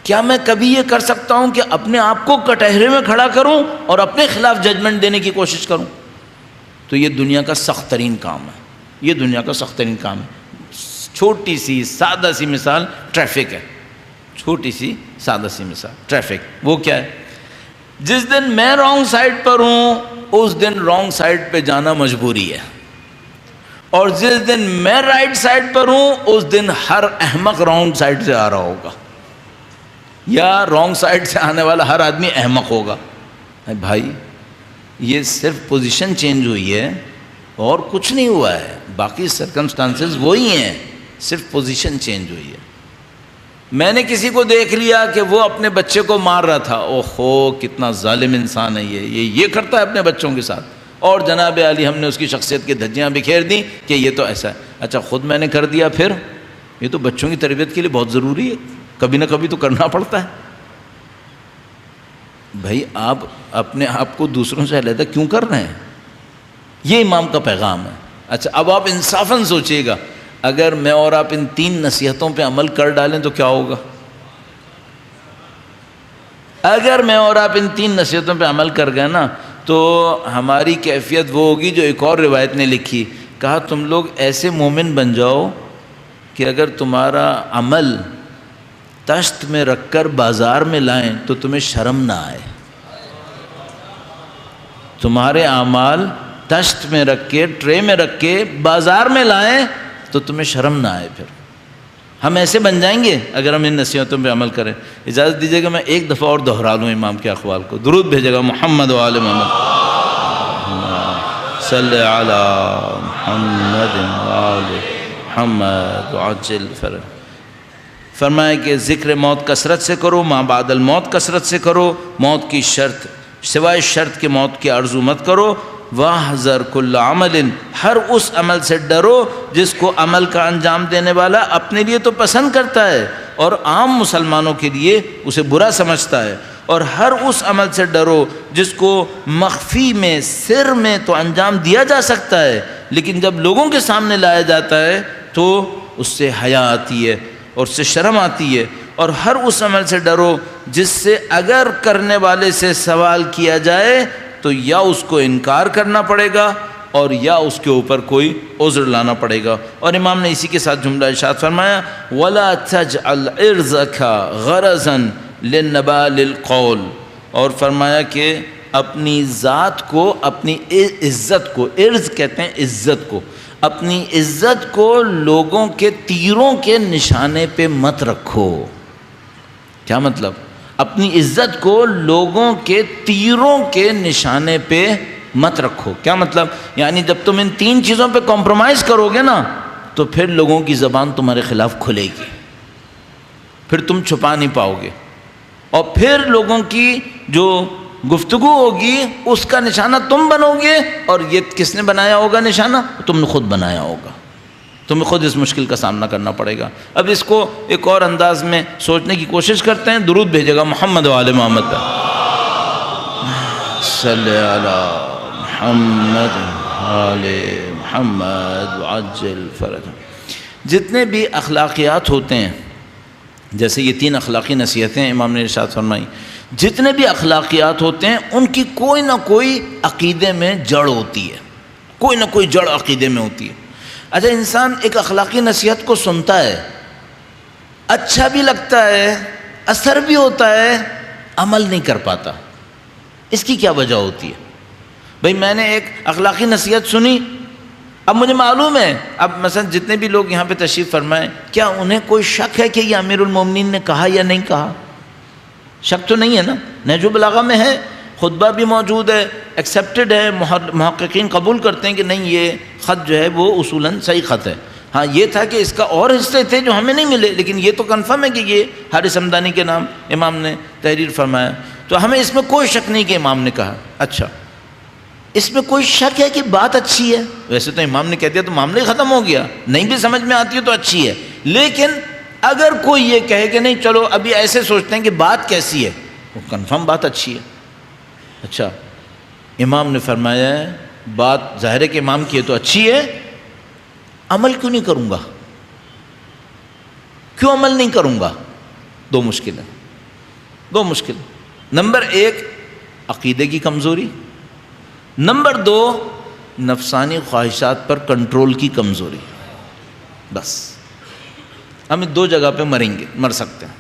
کیا میں کبھی یہ کر سکتا ہوں کہ اپنے آپ کو کٹہرے میں کھڑا کروں اور اپنے خلاف ججمنٹ دینے کی کوشش کروں؟ تو یہ دنیا کا سخت ترین کام ہے، یہ دنیا کا سخت ترین کام ہے۔ چھوٹی سی سادہ سی مثال ٹریفک ہے، چھوٹی سی سادہ سی مثال ٹریفک۔ وہ کیا ہے؟ جس دن میں رانگ سائڈ پر ہوں اس دن رانگ سائڈ پہ جانا مجبوری ہے، اور جس دن میں رائٹ سائڈ پر ہوں اس دن ہر احمق رانگ سائڈ سے آ رہا ہوگا، یا رانگ سائڈ سے آنے والا ہر آدمی احمق ہوگا۔ بھائی یہ صرف پوزیشن چینج ہوئی ہے اور کچھ نہیں ہوا ہے، باقی سرکمسٹانسز وہی ہیں، صرف پوزیشن چینج ہوئی ہے۔ میں نے کسی کو دیکھ لیا کہ وہ اپنے بچے کو مار رہا تھا، اوہو کتنا ظالم انسان ہے یہ کرتا ہے اپنے بچوں کے ساتھ، اور جناب علی ہم نے اس کی شخصیت کی دھجیاں بکھیر دیں کہ یہ تو ایسا ہے۔ اچھا خود میں نے کر دیا، پھر یہ تو بچوں کی تربیت کے لیے بہت ضروری ہے، کبھی نہ کبھی تو کرنا پڑتا ہے۔ بھائی آپ اپنے آپ کو دوسروں سے علیحدہ کیوں کر رہے ہیں؟ یہ امام کا پیغام ہے۔ اچھا اب آپ انصافاً سوچئے گا، اگر میں اور آپ ان 3 نصیحتوں پہ عمل کر ڈالیں تو کیا ہوگا؟ اگر میں اور آپ ان 3 نصیحتوں پہ عمل کر گئے نا تو ہماری کیفیت وہ ہوگی جو ایک اور روایت نے لکھی، کہا تم لوگ ایسے مومن بن جاؤ کہ اگر تمہارا عمل تشت میں رکھ کر بازار میں لائیں تو تمہیں شرم نہ آئے، تمہارے اعمال تشت میں رکھ کے ٹرے میں رکھ کے بازار میں لائیں تو تمہیں شرم نہ آئے۔ پھر ہم ایسے بن جائیں گے اگر ہم ان نصیحتوں پہ عمل کریں۔ اجازت دیجیے گا میں ایک دفعہ اور دہرا لوں امام کے اقوال کو، درود بھیجے گا محمد و آل محمد، صلی علی محمد و آل محمد وعجل فرج۔ فرمایا کہ ذکر موت کثرت سے کرو، ما بعد الموت کثرت سے کرو، موت کی شرط سوائے شرط کے موت کی آرزو مت کرو، واحذر کل عمل، ہر اس عمل سے ڈرو جس کو عمل کا انجام دینے والا اپنے لیے تو پسند کرتا ہے اور عام مسلمانوں کے لیے اسے برا سمجھتا ہے، اور ہر اس عمل سے ڈرو جس کو مخفی میں سر میں تو انجام دیا جا سکتا ہے، لیکن جب لوگوں کے سامنے لایا جاتا ہے تو اس سے حیا آتی ہے اور اس سے شرم آتی ہے، اور ہر اس عمل سے ڈرو جس سے اگر کرنے والے سے سوال کیا جائے تو یا اس کو انکار کرنا پڑے گا اور یا اس کے اوپر کوئی عذر لانا پڑے گا۔ اور امام نے اسی کے ساتھ جملہ ارشاد فرمایا وَلَا تَجْعَلْ عِرْضَكَ غَرَضًا لِلنَّبَالِ الْقَوْلِ، اور فرمایا کہ اپنی ذات کو، اپنی عزت کو، عرض کہتے ہیں عزت کو، اپنی عزت کو لوگوں کے تیروں کے نشانے پہ مت رکھو۔ کیا مطلب؟ اپنی عزت کو لوگوں کے تیروں کے نشانے پہ مت رکھو۔ کیا مطلب؟ یعنی جب تم ان تین چیزوں پہ کمپرومائز کرو گے نا تو پھر لوگوں کی زبان تمہارے خلاف کھلے گی، پھر تم چھپا نہیں پاؤ گے، اور پھر لوگوں کی جو گفتگو ہوگی اس کا نشانہ تم بنو گے، اور یہ کس نے بنایا ہوگا نشانہ؟ تم نے خود بنایا ہوگا، تمہیں خود اس مشکل کا سامنا کرنا پڑے گا۔ اب اس کو ایک اور انداز میں سوچنے کی کوشش کرتے ہیں، درود بھیجے گا محمد و آل محمد پہ، صلی علی محمد آل محمد وعجل فرج۔ جتنے بھی اخلاقیات ہوتے ہیں، جیسے یہ تین اخلاقی نصیحتیں امام نے ارشاد فرمائی، جتنے بھی اخلاقیات ہوتے ہیں ان کی کوئی نہ کوئی عقیدے میں جڑ ہوتی ہے، کوئی نہ کوئی جڑ عقیدے میں ہوتی ہے۔ اچھا، انسان ایک اخلاقی نصیحت کو سنتا ہے، اچھا بھی لگتا ہے، اثر بھی ہوتا ہے، عمل نہیں کر پاتا، اس کی کیا وجہ ہوتی ہے؟ بھئی میں نے ایک اخلاقی نصیحت سنی، اب مجھے معلوم ہے، اب مثلا جتنے بھی لوگ یہاں پہ تشریف فرمائیں، کیا انہیں کوئی شک ہے کہ یہ امیر المومنین نے کہا یا نہیں کہا؟ شک تو نہیں ہے نا، نہج البلاغہ میں ہے، خطبہ بھی موجود ہے، ایکسیپٹڈ ہے، محققین قبول کرتے ہیں کہ نہیں یہ خط جو ہے وہ اصولاً صحیح خط ہے۔ ہاں یہ تھا کہ اس کا اور حصے تھے جو ہمیں نہیں ملے، لیکن یہ تو کنفرم ہے کہ یہ حارث ہمدانی کے نام امام نے تحریر فرمایا، تو ہمیں اس میں کوئی شک نہیں کہ امام نے کہا۔ اچھا، اس میں کوئی شک ہے کہ بات اچھی ہے؟ ویسے تو امام نے کہہ دیا تو معاملہ ہی ختم ہو گیا، نہیں بھی سمجھ میں آتی ہے تو اچھی ہے، لیکن اگر کوئی یہ کہے کہ نہیں چلو ابھی ایسے سوچتے ہیں کہ بات کیسی ہے، وہ کنفرم بات اچھی ہے۔ اچھا، امام نے فرمایا ہے بات ظاہر ہے کہ امام کی ہے تو اچھی ہے، عمل کیوں نہیں کروں گا؟ کیوں عمل نہیں کروں گا؟ دو مشکل۔ نمبر ایک، عقیدے کی کمزوری، نمبر دو، نفسانی خواہشات پر کنٹرول کی کمزوری۔ بس ہم دو جگہ پہ مر سکتے ہیں،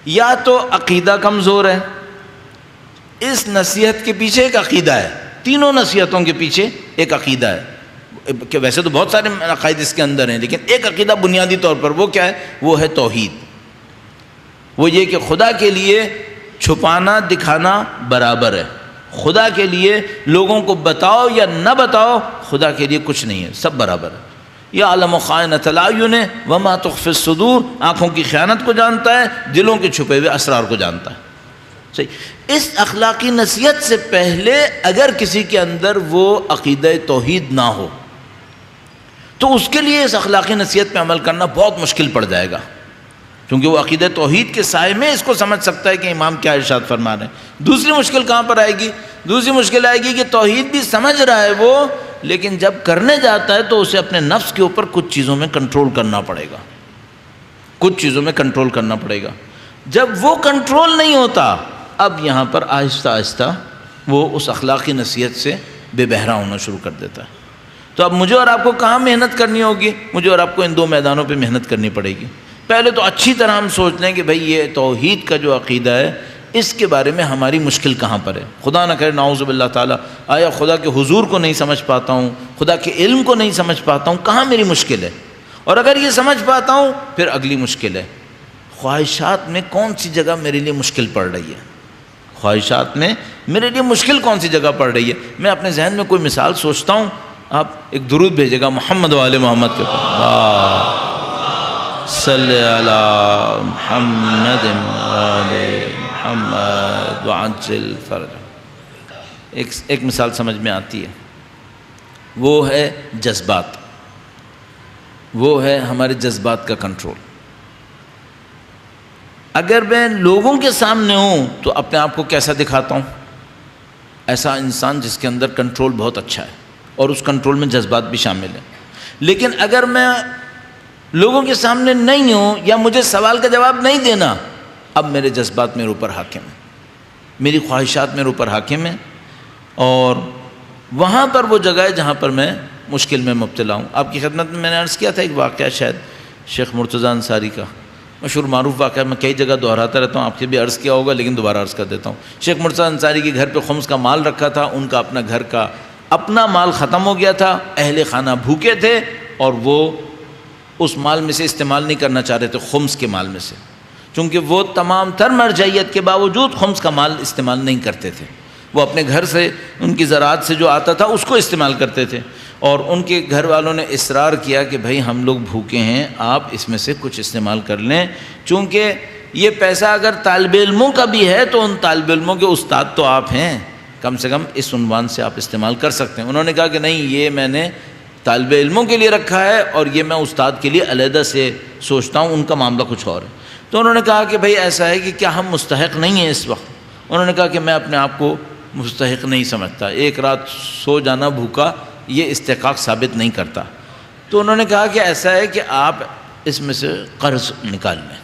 یا تو عقیدہ کمزور ہے، اس نصیحت کے پیچھے ایک عقیدہ ہے، تینوں نصیحتوں کے پیچھے ایک عقیدہ ہے، کہ ویسے تو بہت سارے عقائد اس کے اندر ہیں، لیکن ایک عقیدہ بنیادی طور پر وہ کیا ہے؟ وہ ہے توحید، وہ یہ کہ خدا کے لیے چھپانا دکھانا برابر ہے، خدا کے لیے لوگوں کو بتاؤ یا نہ بتاؤ، خدا کے لیے کچھ نہیں ہے، سب برابر ہے۔ یعلم خائنۃ الاعین وما تخفی الصدور، آنکھوں کی خیانت کو جانتا ہے، دلوں کے چھپے ہوئے اسرار کو جانتا ہے۔ صحیح، اس اخلاقی نصیحت سے پہلے اگر کسی کے اندر وہ عقیدہ توحید نہ ہو تو اس کے لیے اس اخلاقی نصیحت پہ عمل کرنا بہت مشکل پڑ جائے گا، کیونکہ وہ عقیدہ توحید کے سائے میں اس کو سمجھ سکتا ہے کہ امام کیا ارشاد فرما رہے ہیں۔ دوسری مشکل کہاں پر آئے گی؟ دوسری مشکل آئے گی کہ توحید بھی سمجھ رہا ہے وہ، لیکن جب کرنے جاتا ہے تو اسے اپنے نفس کے اوپر کچھ چیزوں میں کنٹرول کرنا پڑے گا، جب وہ کنٹرول نہیں ہوتا، اب یہاں پر آہستہ آہستہ وہ اس اخلاقی نصیحت سے بے بہرا ہونا شروع کر دیتا ہے۔ تو اب مجھے اور آپ کو کہاں محنت کرنی ہوگی؟ مجھے اور آپ کو ان دو میدانوں پہ محنت کرنی پڑے گی۔ پہلے تو اچھی طرح ہم سوچ لیں کہ بھئی یہ توحید کا جو عقیدہ ہے اس کے بارے میں ہماری مشکل کہاں پر ہے۔ خدا نہ کرے نعوذ باللہ تعالیٰ، آیا خدا کے حضور کو نہیں سمجھ پاتا ہوں، خدا کے علم کو نہیں سمجھ پاتا ہوں، کہاں میری مشکل ہے؟ اور اگر یہ سمجھ پاتا ہوں پھر اگلی مشکل ہے، خواہشات میں کون سی جگہ میرے لیے مشکل پڑ رہی ہے؟ خواہشات میں میرے لیے مشکل کون سی جگہ پڑ رہی ہے؟ میں اپنے ذہن میں کوئی مثال سوچتا ہوں، آپ ایک درود بھیجے گا محمد و آل محمد کے اوپر، صلی علی محمد آل محمد وعجل فرج۔ ایک مثال سمجھ میں آتی ہے، وہ ہے جذبات، وہ ہے ہمارے جذبات کا کنٹرول۔ اگر میں لوگوں کے سامنے ہوں تو اپنے آپ کو کیسا دکھاتا ہوں؟ ایسا انسان جس کے اندر کنٹرول بہت اچھا ہے اور اس کنٹرول میں جذبات بھی شامل ہیں۔ لیکن اگر میں لوگوں کے سامنے نہیں ہوں یا مجھے سوال کا جواب نہیں دینا، اب میرے جذبات میرے اوپر حاکم ہیں، میری خواہشات میرے اوپر حاکم ہیں، اور وہاں پر وہ جگہ ہے جہاں پر میں مشکل میں مبتلا ہوں۔ آپ کی خدمت میں نے عرض کیا تھا ایک واقعہ، شاید شیخ مرتضی انصاری کا مشہور معروف واقعہ، میں کئی جگہ دہراتا رہتا ہوں، آپ سے بھی عرض کیا ہوگا لیکن دوبارہ عرض کر دیتا ہوں۔ شیخ مرتضی انصاری کے گھر پہ خمس کا مال رکھا تھا، ان کا اپنا گھر کا اپنا مال ختم ہو گیا تھا، اہل خانہ بھوکے تھے اور وہ اس مال میں سے استعمال نہیں کرنا چاہ رہے تھے، خمس کے مال میں سے، چونکہ وہ تمام تر مرجعیت کے باوجود خمس کا مال استعمال نہیں کرتے تھے، وہ اپنے گھر سے ان کی زراعت سے جو آتا تھا اس کو استعمال کرتے تھے، اور ان کے گھر والوں نے اصرار کیا کہ بھائی ہم لوگ بھوکے ہیں، آپ اس میں سے کچھ استعمال کر لیں، چونکہ یہ پیسہ اگر طالب علموں کا بھی ہے تو ان طالب علموں کے استاد تو آپ ہیں، کم سے کم اس عنوان سے آپ استعمال کر سکتے ہیں۔ انہوں نے کہا کہ نہیں، یہ میں نے طالب علموں کے لیے رکھا ہے اور یہ میں استاد کے لیے علیحدہ سے سوچتا ہوں، ان کا معاملہ کچھ اور ہے۔ تو انہوں نے کہا کہ بھائی ایسا ہے کہ کیا ہم مستحق نہیں ہیں اس وقت؟ انہوں نے کہا کہ میں اپنے آپ کو مستحق نہیں سمجھتا، ایک رات سو جانا بھوکا یہ استحقاق ثابت نہیں کرتا۔ تو انہوں نے کہا کہ ایسا ہے کہ آپ اس میں سے قرض نکال لیں،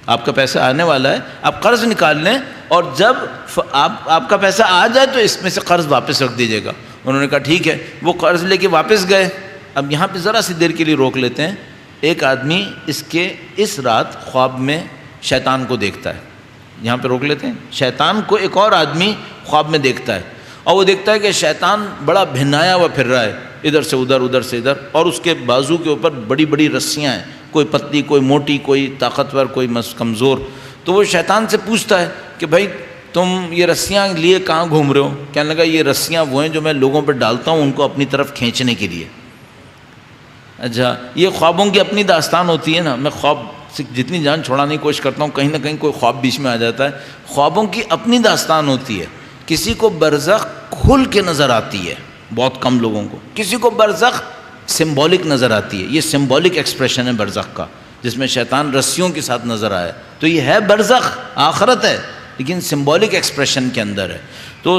آپ کا پیسہ آنے والا ہے، آپ قرض نکال لیں، اور جب آپ کا پیسہ آ جائے تو اس میں سے قرض واپس رکھ دیجیے گا۔ انہوں نے کہا ٹھیک ہے، وہ قرض لے کے واپس گئے۔ اب یہاں پہ ذرا سی دیر کے لیے روک لیتے ہیں۔ ایک آدمی اس رات خواب میں شیطان کو دیکھتا ہے، یہاں پہ روک لیتے ہیں۔ شیطان کو ایک اور آدمی خواب میں دیکھتا ہے، اور وہ دیکھتا ہے کہ شیطان بڑا بھنایا ہوا پھر رہا ہے، ادھر سے ادھر ادھر سے ادھر، اور اس کے بازو کے اوپر بڑی بڑی رسیاں ہیں، کوئی پتلی کوئی موٹی کوئی طاقتور کوئی کمزور۔ تو وہ شیطان سے پوچھتا ہے کہ بھائی تم یہ رسیاں لیے کہاں گھوم رہے ہو؟ کہنے لگا یہ رسیاں وہ ہیں جو میں لوگوں پہ ڈالتا ہوں ان کو اپنی طرف کھینچنے کے لیے۔ اچھا، یہ خوابوں کی اپنی داستان ہوتی ہے نا، میں خواب سے جتنی جان چھوڑانے کی کوشش کرتا ہوں کہیں نہ کہیں کوئی خواب بیچ میں آ جاتا ہے۔ خوابوں کی اپنی داستان ہوتی ہے، کسی کو برزخ کھل کے نظر آتی ہے، بہت کم لوگوں کو، کسی کو برزخ سمبولک نظر آتی ہے، یہ سمبولک ایکسپریشن ہے برزخ کا، جس میں شیطان رسیوں کے ساتھ نظر آیا، تو یہ ہے برزخ، آخرت ہے، لیکن سمبولک ایکسپریشن کے اندر ہے۔ تو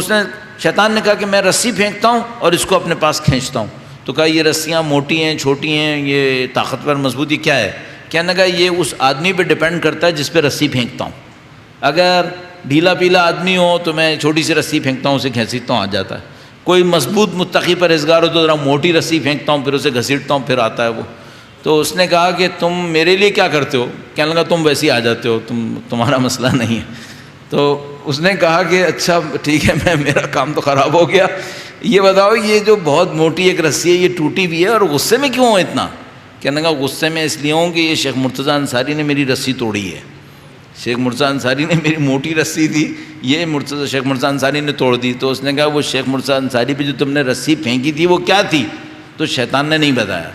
شیطان نے کہا کہ میں رسی پھینکتا ہوں اور اس کو اپنے پاس کھینچتا ہوں۔ تو کہا یہ رسیاں موٹی ہیں چھوٹی ہیں، یہ طاقتور مضبوط، یہ کیا ہے؟ کہنے لگا یہ اس آدمی پہ ڈیپینڈ کرتا ہے جس پہ رسی پھینکتا ہوں، اگر ڈھیلا پیلا آدمی ہو تو میں چھوٹی سی رسی پھینکتا ہوں، اسے گھسیٹتا ہوں آ جاتا ہے، کوئی مضبوط متقی پرہیزگار ہو تو ذرا موٹی رسی پھینکتا ہوں پھر اسے گھسیٹتا ہوں پھر آتا ہے وہ۔ تو اس نے کہا کہ تم میرے لیے کیا کرتے ہو؟ کہنے لگا تم ویسے ہی آ جاتے ہو، تمہارا مسئلہ نہیں ہے۔ تو اس نے کہا کہ اچھا ٹھیک ہے، میرا کام تو خراب ہو گیا، یہ بتاؤ یہ جو بہت موٹی ایک رسی ہے یہ ٹوٹی بھی ہے اور غصے میں کیوں ہو اتنا؟ کہنے لگا غصے میں اس لیے ہوں کہ یہ شیخ مرتضی انصاری نے میری رسی توڑی ہے، شیخ مرتضی انصاری نے میری موٹی رسی تھی، یہ شیخ مرتضی انصاری نے توڑ دی۔ تو اس نے کہا وہ شیخ مرتضی انصاری پہ جو تم نے رسی پھینکی تھی وہ کیا تھی؟ تو شیطان نے نہیں بتایا،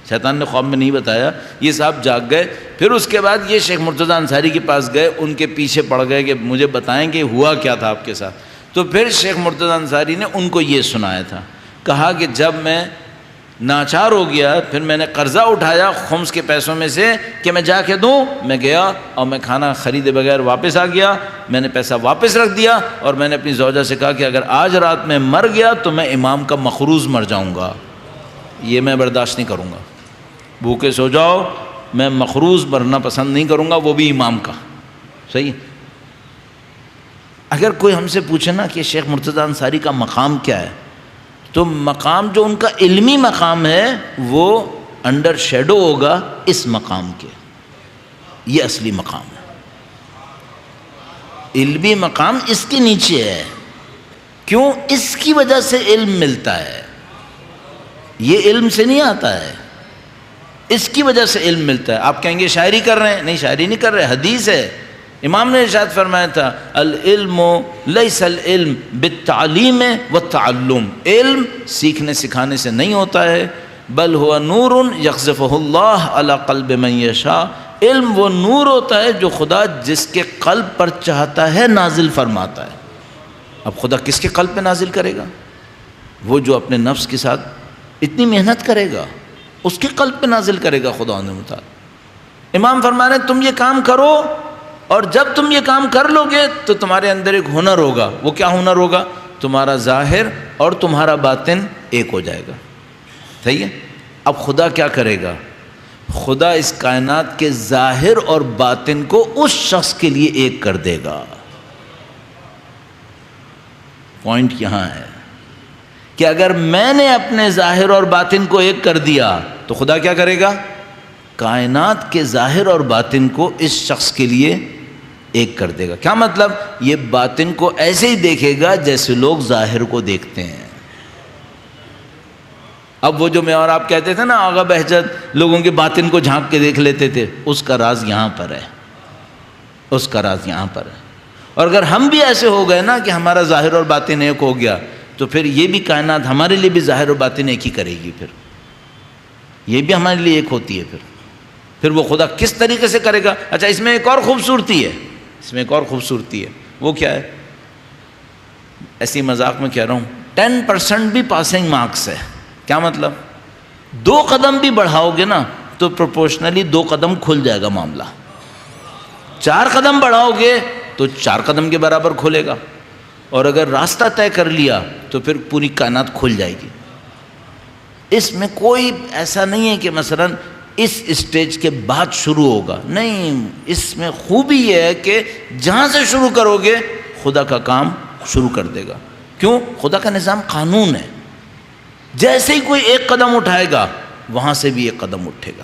شیطان نے خواب میں نہیں بتایا۔ یہ صاحب جاگ گئے، پھر اس کے بعد یہ شیخ مرتضی انصاری کے پاس گئے، ان کے پیچھے پڑ گئے کہ مجھے بتائیں کہ ہوا کیا تھا آپ کے ساتھ۔ تو پھر شیخ مرتضی انصاری نے ان کو یہ سنایا تھا، کہا کہ جب میں ناچار ہو گیا پھر میں نے قرضہ اٹھایا خمس کے پیسوں میں سے کہ میں جا کے دوں، میں گیا اور میں کھانا خریدے بغیر واپس آ گیا، میں نے پیسہ واپس رکھ دیا اور میں نے اپنی زوجہ سے کہا کہ اگر آج رات میں مر گیا تو میں امام کا مخروض مر جاؤں گا، یہ میں برداشت نہیں کروں گا، بھوکے سو جاؤ، میں مخروض مرنا پسند نہیں کروں گا، وہ بھی امام کا۔ صحیح؟ اگر کوئی ہم سے پوچھے نا کہ شیخ مرتضی انصاری کا مقام کیا ہے، تو مقام جو ان کا علمی مقام ہے وہ انڈر شیڈو ہوگا اس مقام کے، یہ اصلی مقام ہے، علمی مقام اس کے نیچے ہے۔ کیوں؟ اس کی وجہ سے علم ملتا ہے، یہ علم سے نہیں آتا ہے، اس کی وجہ سے علم ملتا ہے۔ آپ کہیں گے شاعری کر رہے ہیں، نہیں شاعری نہیں کر رہے، حدیث ہے۔ امام نے ارشاد فرمایا تھا العلم لیس العلم بالتعلیم والتعلم، علم سیکھنے سکھانے سے نہیں ہوتا ہے، بل هو نور یقذفہ اللہ علی قلب من یشاء، علم وہ نور ہوتا ہے جو خدا جس کے قلب پر چاہتا ہے نازل فرماتا ہے۔ اب خدا کس کے قلب پہ نازل کرے گا؟ وہ جو اپنے نفس کے ساتھ اتنی محنت کرے گا اس کے قلب پہ نازل کرے گا خدا نے متعال۔ امام فرما رہے ہیں تم یہ کام کرو، اور جب تم یہ کام کر لو گے تو تمہارے اندر ایک ہنر ہوگا۔ وہ کیا ہنر ہوگا؟ تمہارا ظاہر اور تمہارا باطن ایک ہو جائے گا۔ صحیح ہے؟ اب خدا کیا کرے گا؟ خدا اس کائنات کے ظاہر اور باطن کو اس شخص کے لیے ایک کر دے گا۔ پوائنٹ یہاں ہے کہ اگر میں نے اپنے ظاہر اور باطن کو ایک کر دیا تو خدا کیا کرے گا؟ کائنات کے ظاہر اور باطن کو اس شخص کے لیے ایک کر دے گا۔ کیا مطلب؟ یہ باطن کو ایسے ہی دیکھے گا جیسے لوگ ظاہر کو دیکھتے ہیں۔ اب وہ جو میں اور آپ کہتے تھے نا آغا بہجت لوگوں کے باطن کو جھانک کے دیکھ لیتے تھے، اس کا راز یہاں پر ہے، اس کا راز یہاں پر ہے۔ اور اگر ہم بھی ایسے ہو گئے نا کہ ہمارا ظاہر اور باطن ایک ہو گیا تو پھر یہ بھی کائنات ہمارے لیے بھی ظاہر اور باطن ایک ہی کرے گی، پھر یہ بھی ہمارے لیے ایک ہوتی ہے۔ پھر وہ خدا کس طریقے سے کرے گا؟ اچھا اس میں ایک اور خوبصورتی ہے، اس میں ایک اور خوبصورتی ہے، وہ کیا ہے؟ ایسی مذاق میں کہہ رہا ہوں، 10% بھی پاسنگ مارکس ہے۔ کیا مطلب؟ 2 قدم بھی بڑھاؤ گے نا تو پروپورشنلی 2 قدم کھل جائے گا معاملہ، 4 قدم بڑھاؤ گے تو 4 قدم کے برابر کھلے گا، اور اگر راستہ طے کر لیا تو پھر پوری کائنات کھل جائے گی۔ اس میں کوئی ایسا نہیں ہے کہ مثلا اس اسٹیج کے بعد شروع ہوگا، نہیں، اس میں خوبی یہ ہے کہ جہاں سے شروع کرو گے خدا کا کام شروع کر دے گا۔ کیوں؟ خدا کا نظام قانون ہے، جیسے ہی کوئی ایک قدم اٹھائے گا وہاں سے بھی ایک قدم اٹھے گا۔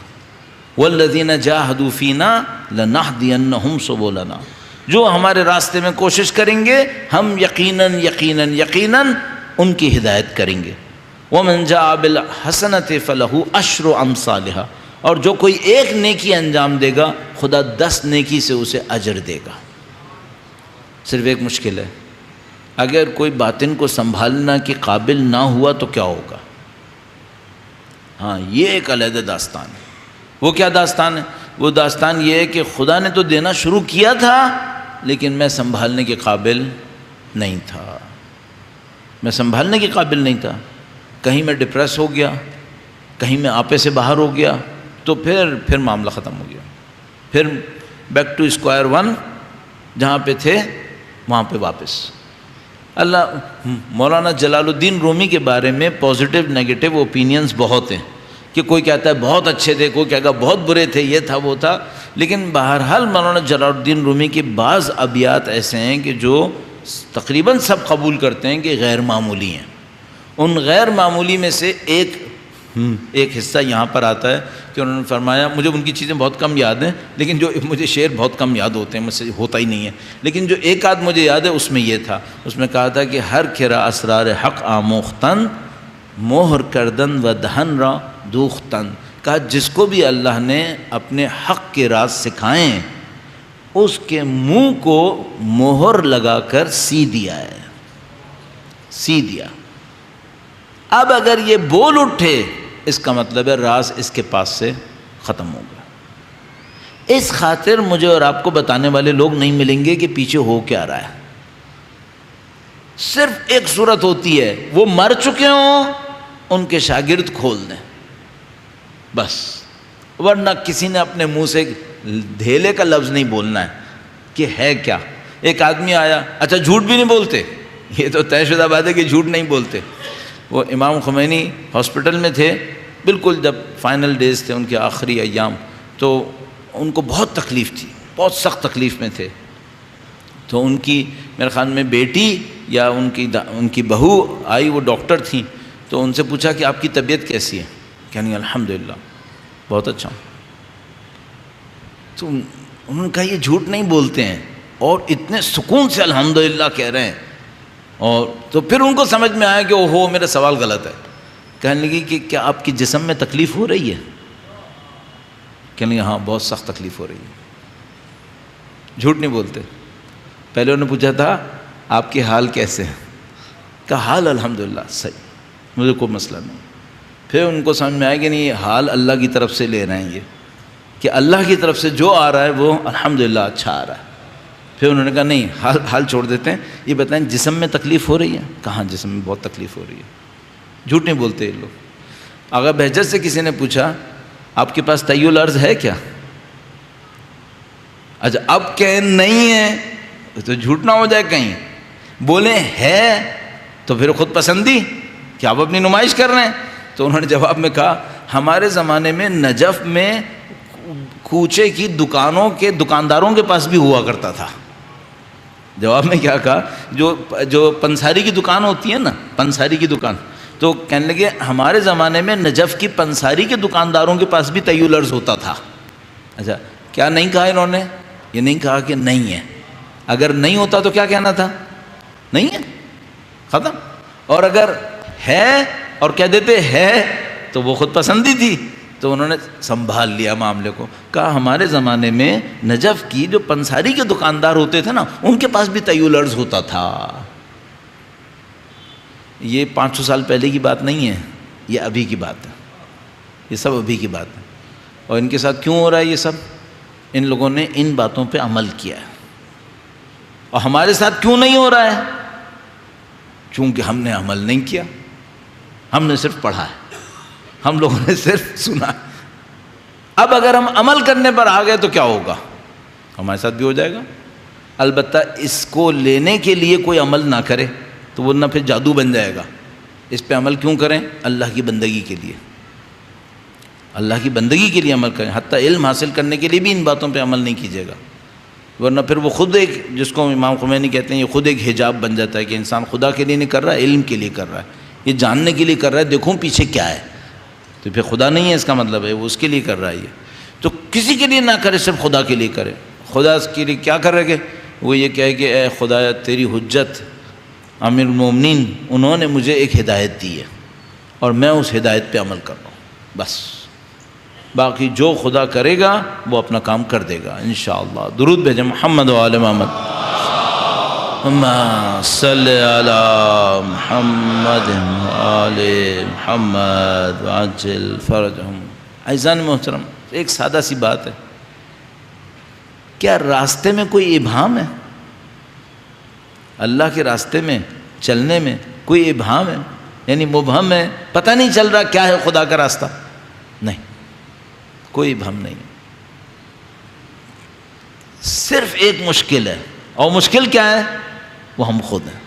والذین جاہدوا فینا لنہدینہم سبلنا، جو ہمارے راستے میں کوشش کریں گے ہم یقیناً یقیناً یقیناً ان کی ہدایت کریں گے۔ ومن جاء بالحسنۃ فلہ عشر امثالھا، اور جو کوئی ایک نیکی انجام دے گا خدا 10 نیکی سے اسے اجر دے گا۔ صرف ایک مشکل ہے، اگر کوئی باطن کو سنبھالنا کے قابل نہ ہوا تو کیا ہوگا؟ ہاں یہ ایک علیحدہ داستان ہے۔ وہ کیا داستان ہے؟ وہ داستان یہ ہے کہ خدا نے تو دینا شروع کیا تھا لیکن میں سنبھالنے کے قابل نہیں تھا، میں سنبھالنے کے قابل نہیں تھا۔ کہیں میں ڈپریس ہو گیا، کہیں میں آپے سے باہر ہو گیا تو پھر معاملہ ختم ہو گیا، پھر بیک ٹو اسکوائر 1، جہاں پہ تھے وہاں پہ واپس۔ اللہ مولانا جلال الدین رومی کے بارے میں پازیٹیو نیگیٹو اوپینینز بہت ہیں، کہ کوئی کہتا ہے بہت اچھے تھے، کوئی کہتا ہے بہت برے تھے، یہ تھا وہ تھا، لیکن بہرحال مولانا جلال الدین رومی کے بعض ابیات ایسے ہیں کہ جو تقریباً سب قبول کرتے ہیں کہ غیر معمولی ہیں۔ ان غیر معمولی میں سے ایک حصہ یہاں پر آتا ہے کہ انہوں نے فرمایا، مجھے ان کی چیزیں بہت کم یاد ہیں لیکن جو مجھے شعر بہت کم یاد ہوتے ہیں، مجھ سے ہوتا ہی نہیں ہے، لیکن جو ایک آدھ مجھے یاد ہے اس میں یہ تھا، اس میں کہا تھا کہ ہر کرا اسرار حق آموختن مہر کردن و دہن را دوختن، کہا جس کو بھی اللہ نے اپنے حق کے راز سکھائیں اس کے منہ کو مہر لگا کر سی دیا ہے، سی دیا۔ اب اگر یہ بول اٹھے اس کا مطلب ہے راز اس کے پاس سے ختم ہو گیا۔ اس خاطر مجھے اور آپ کو بتانے والے لوگ نہیں ملیں گے کہ پیچھے ہو کیا رہا ہے۔ صرف ایک صورت ہوتی ہے، وہ مر چکے ہوں ان کے شاگرد کھول دیں بس، ورنہ کسی نے اپنے منہ سے دھیلے کا لفظ نہیں بولنا ہے کہ ہے کیا۔ ایک آدمی آیا، اچھا جھوٹ بھی نہیں بولتے، یہ تو طے شدہ بات ہے کہ جھوٹ نہیں بولتے۔ وہ امام خمینی ہاسپٹل میں تھے، بالکل جب فائنل ڈیز تھے ان کے آخری ایام، تو ان کو بہت تکلیف تھی، بہت سخت تکلیف میں تھے، تو ان کی میرے خیال میں بیٹی یا ان کی بہو آئی، وہ ڈاکٹر تھیں، تو ان سے پوچھا کہ آپ کی طبیعت کیسی ہے؟ کہنے الحمدللہ بہت اچھا ہوں۔ تو انہوں نے کہا یہ جھوٹ نہیں بولتے ہیں اور اتنے سکون سے الحمدللہ کہہ رہے ہیں، اور تو پھر ان کو سمجھ میں آیا کہ اوہو میرا سوال غلط ہے۔ کہنے لگی کہ کیا آپ کی جسم میں تکلیف ہو رہی ہے؟ کہنے لگی ہاں بہت سخت تکلیف ہو رہی ہے۔ جھوٹ نہیں بولتے۔ پہلے انہوں نے پوچھا تھا آپ کے حال کیسے ہیں؟ کہا حال الحمدللہ صحیح، مجھے کوئی مسئلہ نہیں۔ پھر ان کو سمجھ میں آیا کہ نہیں یہ حال اللہ کی طرف سے لے رہے ہیں، یہ کہ اللہ کی طرف سے جو آ رہا ہے وہ الحمدللہ اچھا آ رہا ہے۔ پھر انہوں نے کہا نہیں حال چھوڑ دیتے ہیں، یہ بتائیں جسم میں تکلیف ہو رہی ہے؟ کہاں جسم میں بہت تکلیف ہو رہی ہے۔ جھوٹ نہیں بولتے یہ لوگ۔ اگر بہجت سے کسی نے پوچھا آپ کے پاس طی الارض ہے کیا؟ اچھا اب کہ نہیں ہے تو جھوٹ نہ ہو جائے کہیں، بولے ہے تو پھر خود پسندی کہ آپ اپنی نمائش کر رہے ہیں۔ تو انہوں نے جواب میں کہا ہمارے زمانے میں نجف میں کوچے کی دکانوں کے دکانداروں کے پاس بھی ہوا کرتا تھا. جواب میں کیا کہا, جو پنساری کی دکان ہوتی ہے نا, پنساری کی دکان, تو کہنے لگے ہمارے زمانے میں نجف کی پنساری کے دکانداروں کے پاس بھی طی الارض ہوتا تھا. اچھا, کیا نہیں کہا انہوں نے؟ یہ نہیں کہا کہ نہیں ہے. اگر نہیں ہوتا تو کیا کہنا تھا؟ نہیں ہے, ختم. اور اگر ہے اور کہہ دیتے ہے تو وہ خود پسندی تھی. تو انہوں نے سنبھال لیا معاملے کو, کہا ہمارے زمانے میں نجف کی جو پنساری کے دکاندار ہوتے تھے نا, ان کے پاس بھی طی الارض ہوتا تھا. یہ 500 سال پہلے کی بات نہیں ہے, یہ ابھی کی بات ہے. یہ سب ابھی کی بات ہے. اور ان کے ساتھ کیوں ہو رہا ہے یہ سب؟ ان لوگوں نے ان باتوں پہ عمل کیا ہے. اور ہمارے ساتھ کیوں نہیں ہو رہا ہے؟ چونکہ ہم نے عمل نہیں کیا. ہم نے صرف پڑھا ہے, ہم لوگوں نے صرف سنا. اب اگر ہم عمل کرنے پر آ گئے تو کیا ہوگا؟ ہمارے ساتھ بھی ہو جائے گا. البتہ اس کو لینے کے لیے کوئی عمل نہ کرے تو وہ نہ پھر جادو بن جائے گا. اس پہ عمل کیوں کریں؟ اللہ کی بندگی کے لیے, اللہ کی بندگی کے لیے عمل کریں. حتیٰ علم حاصل کرنے کے لیے بھی ان باتوں پہ عمل نہیں کیجیے گا, ورنہ پھر وہ خود ایک, جس کو امام خمینی کہتے ہیں, یہ خود ایک حجاب بن جاتا ہے کہ انسان خدا کے لیے نہیں کر رہا ہے, علم کے لیے کر رہا ہے. یہ جاننے کے لیے کر رہا ہے دیکھوں پیچھے کیا ہے, تو پھر خدا نہیں ہے اس کا مطلب ہے, وہ اس کے لیے کر رہا ہے. یہ تو کسی کے لیے نہ کرے, صرف خدا کے لیے کرے. خدا کے لیے کیا کر رہے کہ وہ یہ کہے کہ اے خدا تیری حجت امیر المومنین, انہوں نے مجھے ایک ہدایت دی ہے اور میں اس ہدایت پہ عمل کر رہا ہوں, بس. باقی جو خدا کرے گا وہ اپنا کام کر دے گا انشاءاللہ. درود بھیجیں محمد و آل محمد. اللہم صلی علی محمد و آل محمد وعجل فرجہم. عزیزان محترم, ایک سادہ سی بات ہے, کیا راستے میں کوئی ابہام ہے؟ اللہ کے راستے میں چلنے میں کوئی ابہام ہے؟ یعنی مبہم ہے, پتہ نہیں چل رہا کیا ہے خدا کا راستہ؟ نہیں, کوئی ابہام نہیں. صرف ایک مشکل ہے, اور مشکل کیا ہے؟ وہ ہم خود ہیں.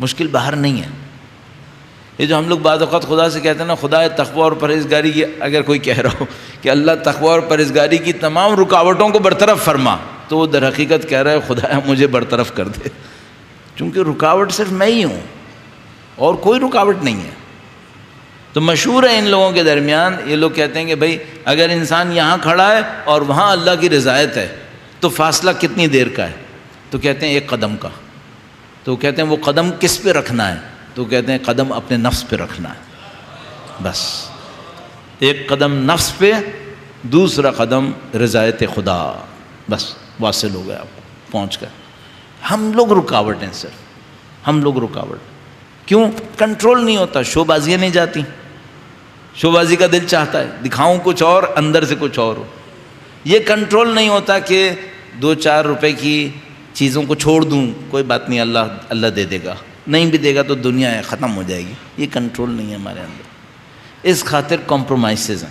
مشکل باہر نہیں ہے. یہ جو ہم لوگ بعض اوقات خدا سے کہتے ہیں نا, خدا تقوی اور پرہیزگاری کی, اگر کوئی کہہ رہا ہو کہ اللہ تقوی اور پرہیزگاری کی تمام رکاوٹوں کو برطرف فرما, تو وہ در حقیقت کہہ رہا ہے خدا مجھے برطرف کر دے, چونکہ رکاوٹ صرف میں ہی ہوں اور کوئی رکاوٹ نہیں ہے. تو مشہور ہے ان لوگوں کے درمیان, یہ لوگ کہتے ہیں کہ بھائی اگر انسان یہاں کھڑا ہے اور وہاں اللہ کی رضایت ہے تو فاصلہ کتنی دیر کا ہے؟ تو کہتے ہیں 1 قدم کا. تو کہتے ہیں وہ قدم کس پہ رکھنا ہے؟ تو کہتے ہیں قدم اپنے نفس پہ رکھنا ہے, بس. 1 قدم نفس پہ, دوسرا قدم رضایت خدا, بس واصل ہو گیا, آپ پہنچ گئے. ہم لوگ رکاوٹ ہیں, صرف ہم لوگ رکاوٹ. کیوں؟ کنٹرول نہیں ہوتا, شو بازیاں نہیں جاتی. شو بازی کا دل چاہتا ہے دکھاؤں کچھ اور, اندر سے کچھ اور ہو. یہ کنٹرول نہیں ہوتا کہ 2-4 روپے کی چیزوں کو چھوڑ دوں, کوئی بات نہیں, اللہ دے دے گا, نہیں بھی دے گا تو دنیا ہے, ختم ہو جائے گی. یہ کنٹرول نہیں ہے ہمارے اندر. اس خاطر کمپرومائزز ہیں,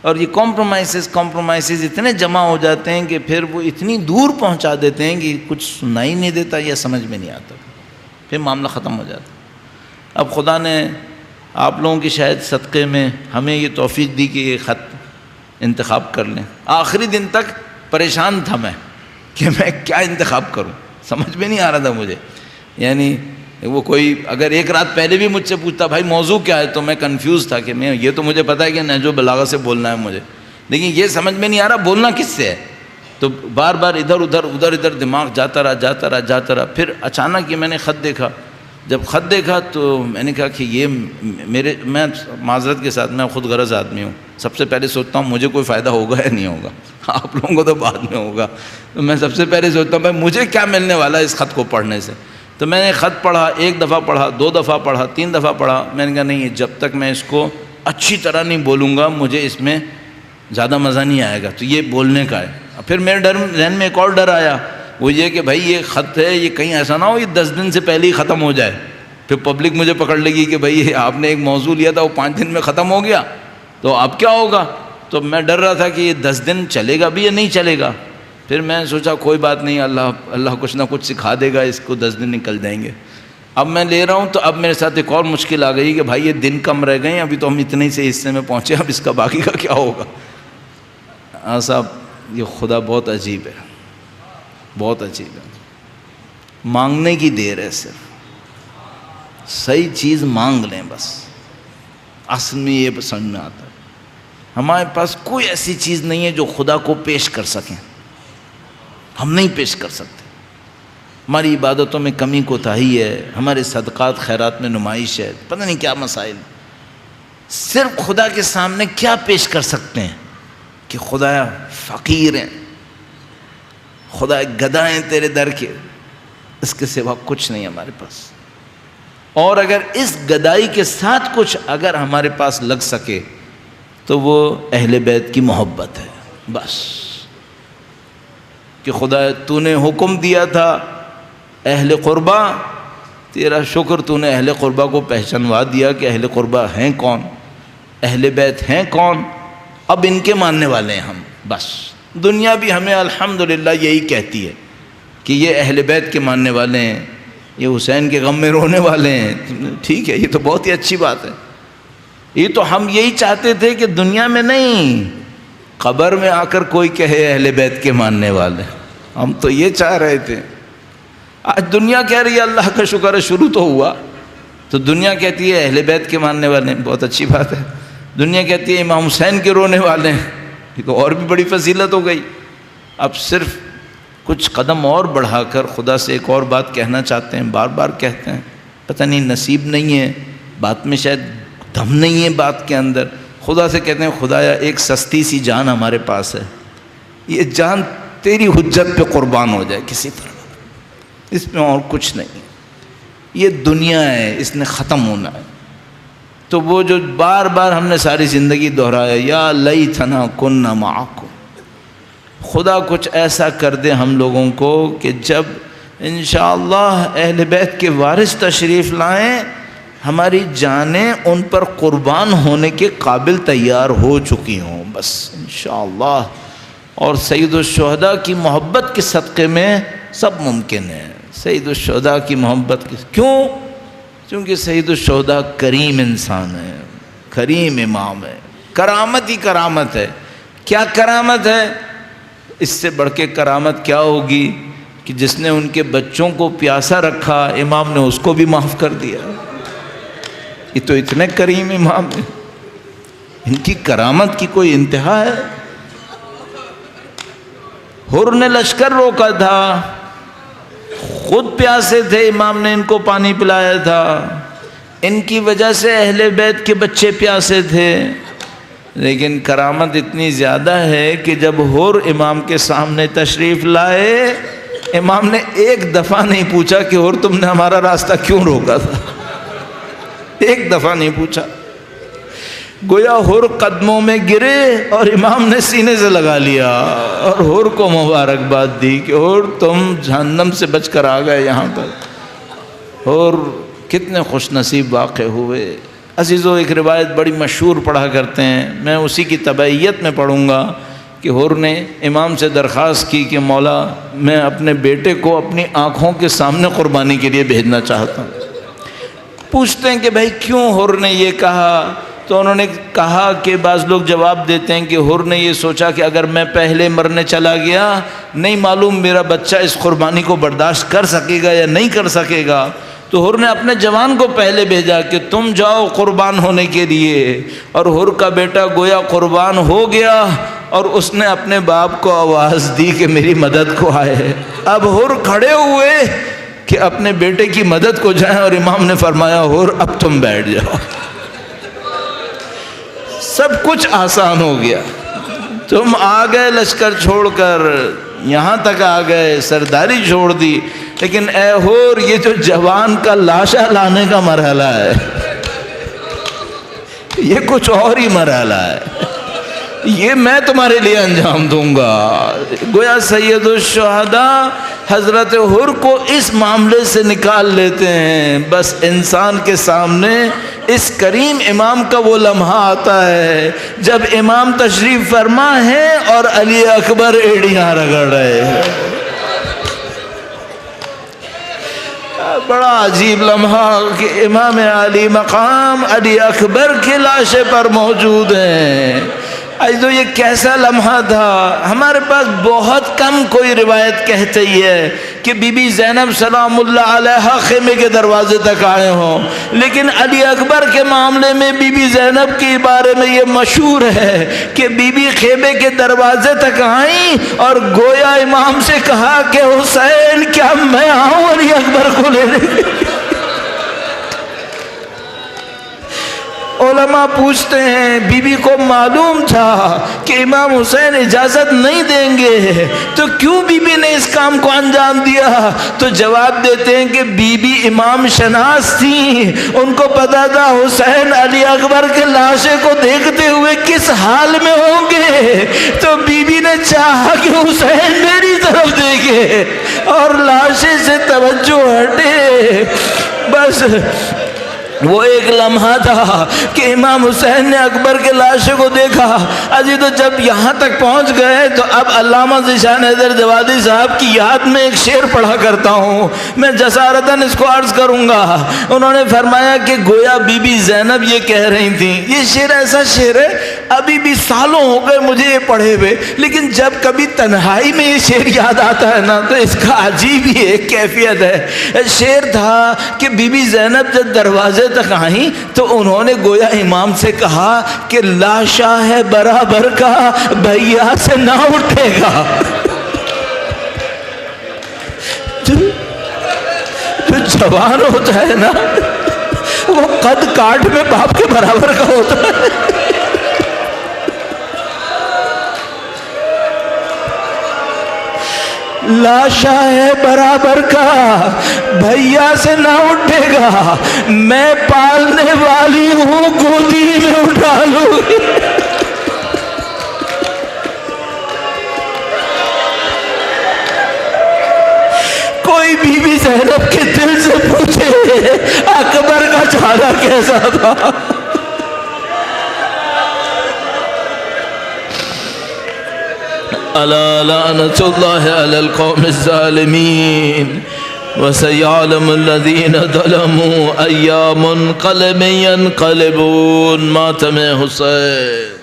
اور یہ کمپرومائزز اتنے جمع ہو جاتے ہیں کہ پھر وہ اتنی دور پہنچا دیتے ہیں کہ کچھ سنائی نہیں دیتا یا سمجھ میں نہیں آتا, پھر معاملہ ختم ہو جاتا. اب خدا نے آپ لوگوں کی شاید صدقے میں ہمیں یہ توفیق دی کہ یہ خط انتخاب کر لیں. آخری دن تک پریشان تھا میں کہ میں کیا انتخاب کروں, سمجھ میں نہیں آ رہا تھا مجھے. یعنی وہ کوئی اگر 1 رات پہلے بھی مجھ سے پوچھتا بھائی موضوع کیا ہے, تو میں کنفیوز تھا کہ میں یہ تو مجھے پتہ ہے کہ نہج و بلاغت سے بولنا ہے مجھے, لیکن یہ سمجھ میں نہیں آ رہا بولنا کس سے ہے. تو بار بار ادھر ادھر دماغ جاتا رہا. پھر اچانک یہ میں نے خط دیکھا. جب خط دیکھا تو میں نے کہا کہ یہ میں معذرت کے ساتھ میں خود غرض آدمی ہوں, سب سے پہلے سوچتا ہوں مجھے کوئی فائدہ ہوگا یا نہیں ہوگا, آپ لوگوں کو تو بعد میں ہوگا. تو میں سب سے پہلے سوچتا ہوں بھائی مجھے کیا ملنے والا ہے اس خط کو پڑھنے سے. تو میں نے خط پڑھا, 1 دفعہ پڑھا, 2 دفعہ پڑھا, 3 دفعہ پڑھا. میں نے کہا نہیں, جب تک میں اس کو اچھی طرح نہیں بولوں گا مجھے اس میں زیادہ مزہ نہیں آئے گا, تو یہ بولنے کا ہے. پھر میرے ذہن میں ایک اور ڈر آیا, وہ یہ کہ بھائی یہ خط ہے, یہ کہیں ایسا نہ ہو یہ 10 دن سے پہلے ہی ختم ہو جائے, پھر پبلک مجھے پکڑ لے گی کہ بھائی آپ نے ایک موضوع لیا تھا وہ 5 دن میں ختم ہو گیا, تو اب کیا ہوگا. تو میں ڈر رہا تھا کہ یہ 10 دن چلے گا بھی یا نہیں چلے گا. پھر میں نے سوچا کوئی بات نہیں, اللہ کچھ نہ کچھ سکھا دے گا, اس کو 10 دن نکل جائیں گے. اب میں لے رہا ہوں تو اب میرے ساتھ ایک اور مشکل آ گئی کہ بھائی یہ دن کم رہ گئے ہیں, ابھی تو ہم اتنے سے حصے میں پہنچے, اب اس کا باقی کا کیا ہوگا. صاحب یہ خدا بہت عجیب ہے، بہت عجیب ہے، مانگنے کی دیر ہے، صرف صحیح چیز مانگ لیں بس، اصل میں یہ سمجھ میں آتا ہے۔ ہمارے پاس کوئی ایسی چیز نہیں ہے جو خدا کو پیش کر سکیں، ہم نہیں پیش کر سکتے، ہماری عبادتوں میں کمی کوتاہی ہے، ہمارے صدقات خیرات میں نمائش ہے، پتہ نہیں کیا مسائل، صرف خدا کے سامنے کیا پیش کر سکتے ہیں کہ خدایا فقیر ہیں، خدا گدھا ہیں تیرے در کے، اس کے سوا کچھ نہیں ہمارے پاس۔ اور اگر اس گدائی کے ساتھ کچھ اگر ہمارے پاس لگ سکے تو وہ اہل بیت کی محبت ہے بس، کہ خدا تو نے حکم دیا تھا اہل قربہ، تیرا شکر تو نے اہل قربہ کو پہچانوا دیا کہ اہل قربہ ہیں کون، اہل بیت ہیں کون، اب ان کے ماننے والے ہیں ہم بس۔ دنیا بھی ہمیں الحمدللہ یہی کہتی ہے کہ یہ اہل بیت کے ماننے والے ہیں، یہ حسین کے غم میں رونے والے ہیں، ٹھیک ہے، یہ تو بہت ہی اچھی بات ہے، یہ تو ہم یہی چاہتے تھے کہ دنیا میں نہیں، قبر میں آ کر کوئی کہے اہل بیت کے ماننے والے، ہم تو یہ چاہ رہے تھے۔ آج دنیا کہہ رہی ہے اللہ کا شکر ہے شروع تو ہوا، تو دنیا کہتی ہے اہل بیت کے ماننے والے ہیں، بہت اچھی بات ہے۔ دنیا کہتی ہے امام حسین کے رونے والے ہیں، یہ تو اور بھی بڑی فضیلت ہو گئی۔ اب صرف کچھ قدم اور بڑھا کر خدا سے ایک اور بات کہنا چاہتے ہیں، بار بار کہتے ہیں، پتہ نہیں نصیب نہیں ہے، بات میں شاید دم نہیں ہے بات کے اندر، خدا سے کہتے ہیں خدایا ایک سستی سی جان ہمارے پاس ہے، یہ جان تیری حجت پہ قربان ہو جائے کسی طرح، اس میں اور کچھ نہیں، یہ دنیا ہے، اس نے ختم ہونا ہے۔ تو وہ جو بار بار ہم نے ساری زندگی دہرایا، یا لیتنا کننا معکم، خدا کچھ ایسا کر دے ہم لوگوں کو کہ جب انشاءاللہ اہل بیت کے وارث تشریف لائیں، ہماری جانیں ان پر قربان ہونے کے قابل تیار ہو چکی ہوں بس انشاءاللہ۔ اور سید الشہداء کی محبت کے صدقے میں سب ممکن ہے، سید الشہداء کی محبت کی، کیوں؟ کیونکہ سید الشہداء کریم انسان ہے، کریم امام ہے، کرامت ہی کرامت ہے۔ کیا کرامت ہے؟ اس سے بڑھ کے کرامت کیا ہوگی کہ جس نے ان کے بچوں کو پیاسا رکھا، امام نے اس کو بھی معاف کر دیا۔ یہ تو اتنے کریم امام ہیں، ان کی کرامت کی کوئی انتہا ہے؟ حر نے لشکر روکا تھا، خود پیاسے تھے، امام نے ان کو پانی پلایا تھا، ان کی وجہ سے اہل بیت کے بچے پیاسے تھے۔ لیکن کرامت اتنی زیادہ ہے کہ جب حر امام کے سامنے تشریف لائے، امام نے ایک دفعہ نہیں پوچھا کہ حر تم نے ہمارا راستہ کیوں روکا تھا، ایک دفعہ نہیں پوچھا، گویا حر قدموں میں گرے اور امام نے سینے سے لگا لیا اور حر کو مبارکباد دی کہ حر تم جہنم سے بچ کر آ گئے یہاں پر۔ حر کتنے خوش نصیب واقع ہوئے۔ عزیزو، ایک روایت بڑی مشہور پڑھا کرتے ہیں، میں اسی کی تبعیت میں پڑھوں گا کہ حر نے امام سے درخواست کی کہ مولا میں اپنے بیٹے کو اپنی آنکھوں کے سامنے قربانی کے لیے بھیجنا چاہتا ہوں۔ پوچھتے ہیں کہ بھائی کیوں حر نے یہ کہا؟ تو انہوں نے کہا کہ بعض لوگ جواب دیتے ہیں کہ حر نے یہ سوچا کہ اگر میں پہلے مرنے چلا گیا، نہیں معلوم میرا بچہ اس قربانی کو برداشت کر سکے گا یا نہیں کر سکے گا، تو حر نے اپنے جوان کو پہلے بھیجا کہ تم جاؤ قربان ہونے کے لیے، اور حر کا بیٹا گویا قربان ہو گیا اور اس نے اپنے باپ کو آواز دی کہ میری مدد کو آئے۔ اب حر کھڑے ہوئے کہ اپنے بیٹے کی مدد کو جائیں، اور امام نے فرمایا حر اب تم بیٹھ جاؤ، سب کچھ آسان ہو گیا، تم آ گئے لشکر چھوڑ کر، یہاں تک آ گئے، سرداری چھوڑ دی، لیکن اے حر یہ جو جوان کا لاشا لانے کا مرحلہ ہے یہ کچھ اور ہی مرحلہ ہے، یہ میں تمہارے لیے انجام دوں گا۔ گویا سید الشہداء حضرت حر کو اس معاملے سے نکال لیتے ہیں، بس انسان کے سامنے اس کریم امام کا وہ لمحہ آتا ہے جب امام تشریف فرما ہے اور علی اکبر ایڑیاں رگڑ رہے ہیں۔ بڑا عجیب لمحہ کہ امام علی مقام علی اکبر کی لاشے پر موجود ہیں، آج تو یہ کیسا لمحہ تھا. ہمارے پاس بہت کم کوئی روایت کہتی ہے کہ بی بی زینب سلام اللہ علیہا خیمے کے دروازے تک آئے ہوں، لیکن علی اکبر کے معاملے میں بی بی زینب کے بارے میں یہ مشہور ہے کہ بی بی خیمے کے دروازے تک آئیں اور گویا امام سے کہا کہ حسین کیا میں آؤں علی اکبر کو لینے. علماء پوچھتے ہیں بی بی کو معلوم تھا کہ امام حسین اجازت نہیں دیں گے تو کیوں بی بی نے اس کام کو انجام دیا؟ تو جواب دیتے ہیں کہ بی بی امام شناس تھی، ان کو پتا تھا حسین علی اکبر کے لاشے کو دیکھتے ہوئے کس حال میں ہوں گے، تو بی بی نے چاہا کہ حسین میری طرف دیکھے اور لاشے سے توجہ ہٹے. بس وہ ایک لمحہ تھا کہ امام حسین نے اکبر کے لاشے کو دیکھا. اجی تو جب یہاں تک پہنچ گئے تو اب علامہ ذیشان حیدر جوادی صاحب کی یاد میں ایک شعر پڑھا کرتا ہوں، میں جسارتاً اس کو عرض کروں گا. انہوں نے فرمایا کہ گویا بی بی زینب یہ کہہ رہی تھیں. یہ شعر ایسا شعر ہے ابھی بھی سالوں ہو گئے مجھے یہ پڑھے ہوئے، لیکن جب کبھی تنہائی میں یہ شعر یاد آتا ہے نا تو اس کا عجیب ہی ایک کیفیت ہے. شعر تھا کہ بی بی زینب جب دروازے تک آئیں تو انہوں نے گویا امام سے کہا کہ لاشا ہے برابر کا بھیا سے نہ اٹھے گا. جو جوان ہوتا ہے نا وہ قد کاٹ میں باپ کے برابر کا ہوتا ہے. لاشا ہے برابر کا بھیا سے نہ اٹھے گا، میں پالنے والی ہوں گودی میں اٹھا لوں گی. کوئی بی بی زینب کے دل سے پوچھے اکبر کا چہرہ کیسا تھا. ألا لعنة الله على القوم الظالمين وسيعلم الذين ظلموا أي منقلب ينقلبون. ماتم حسين.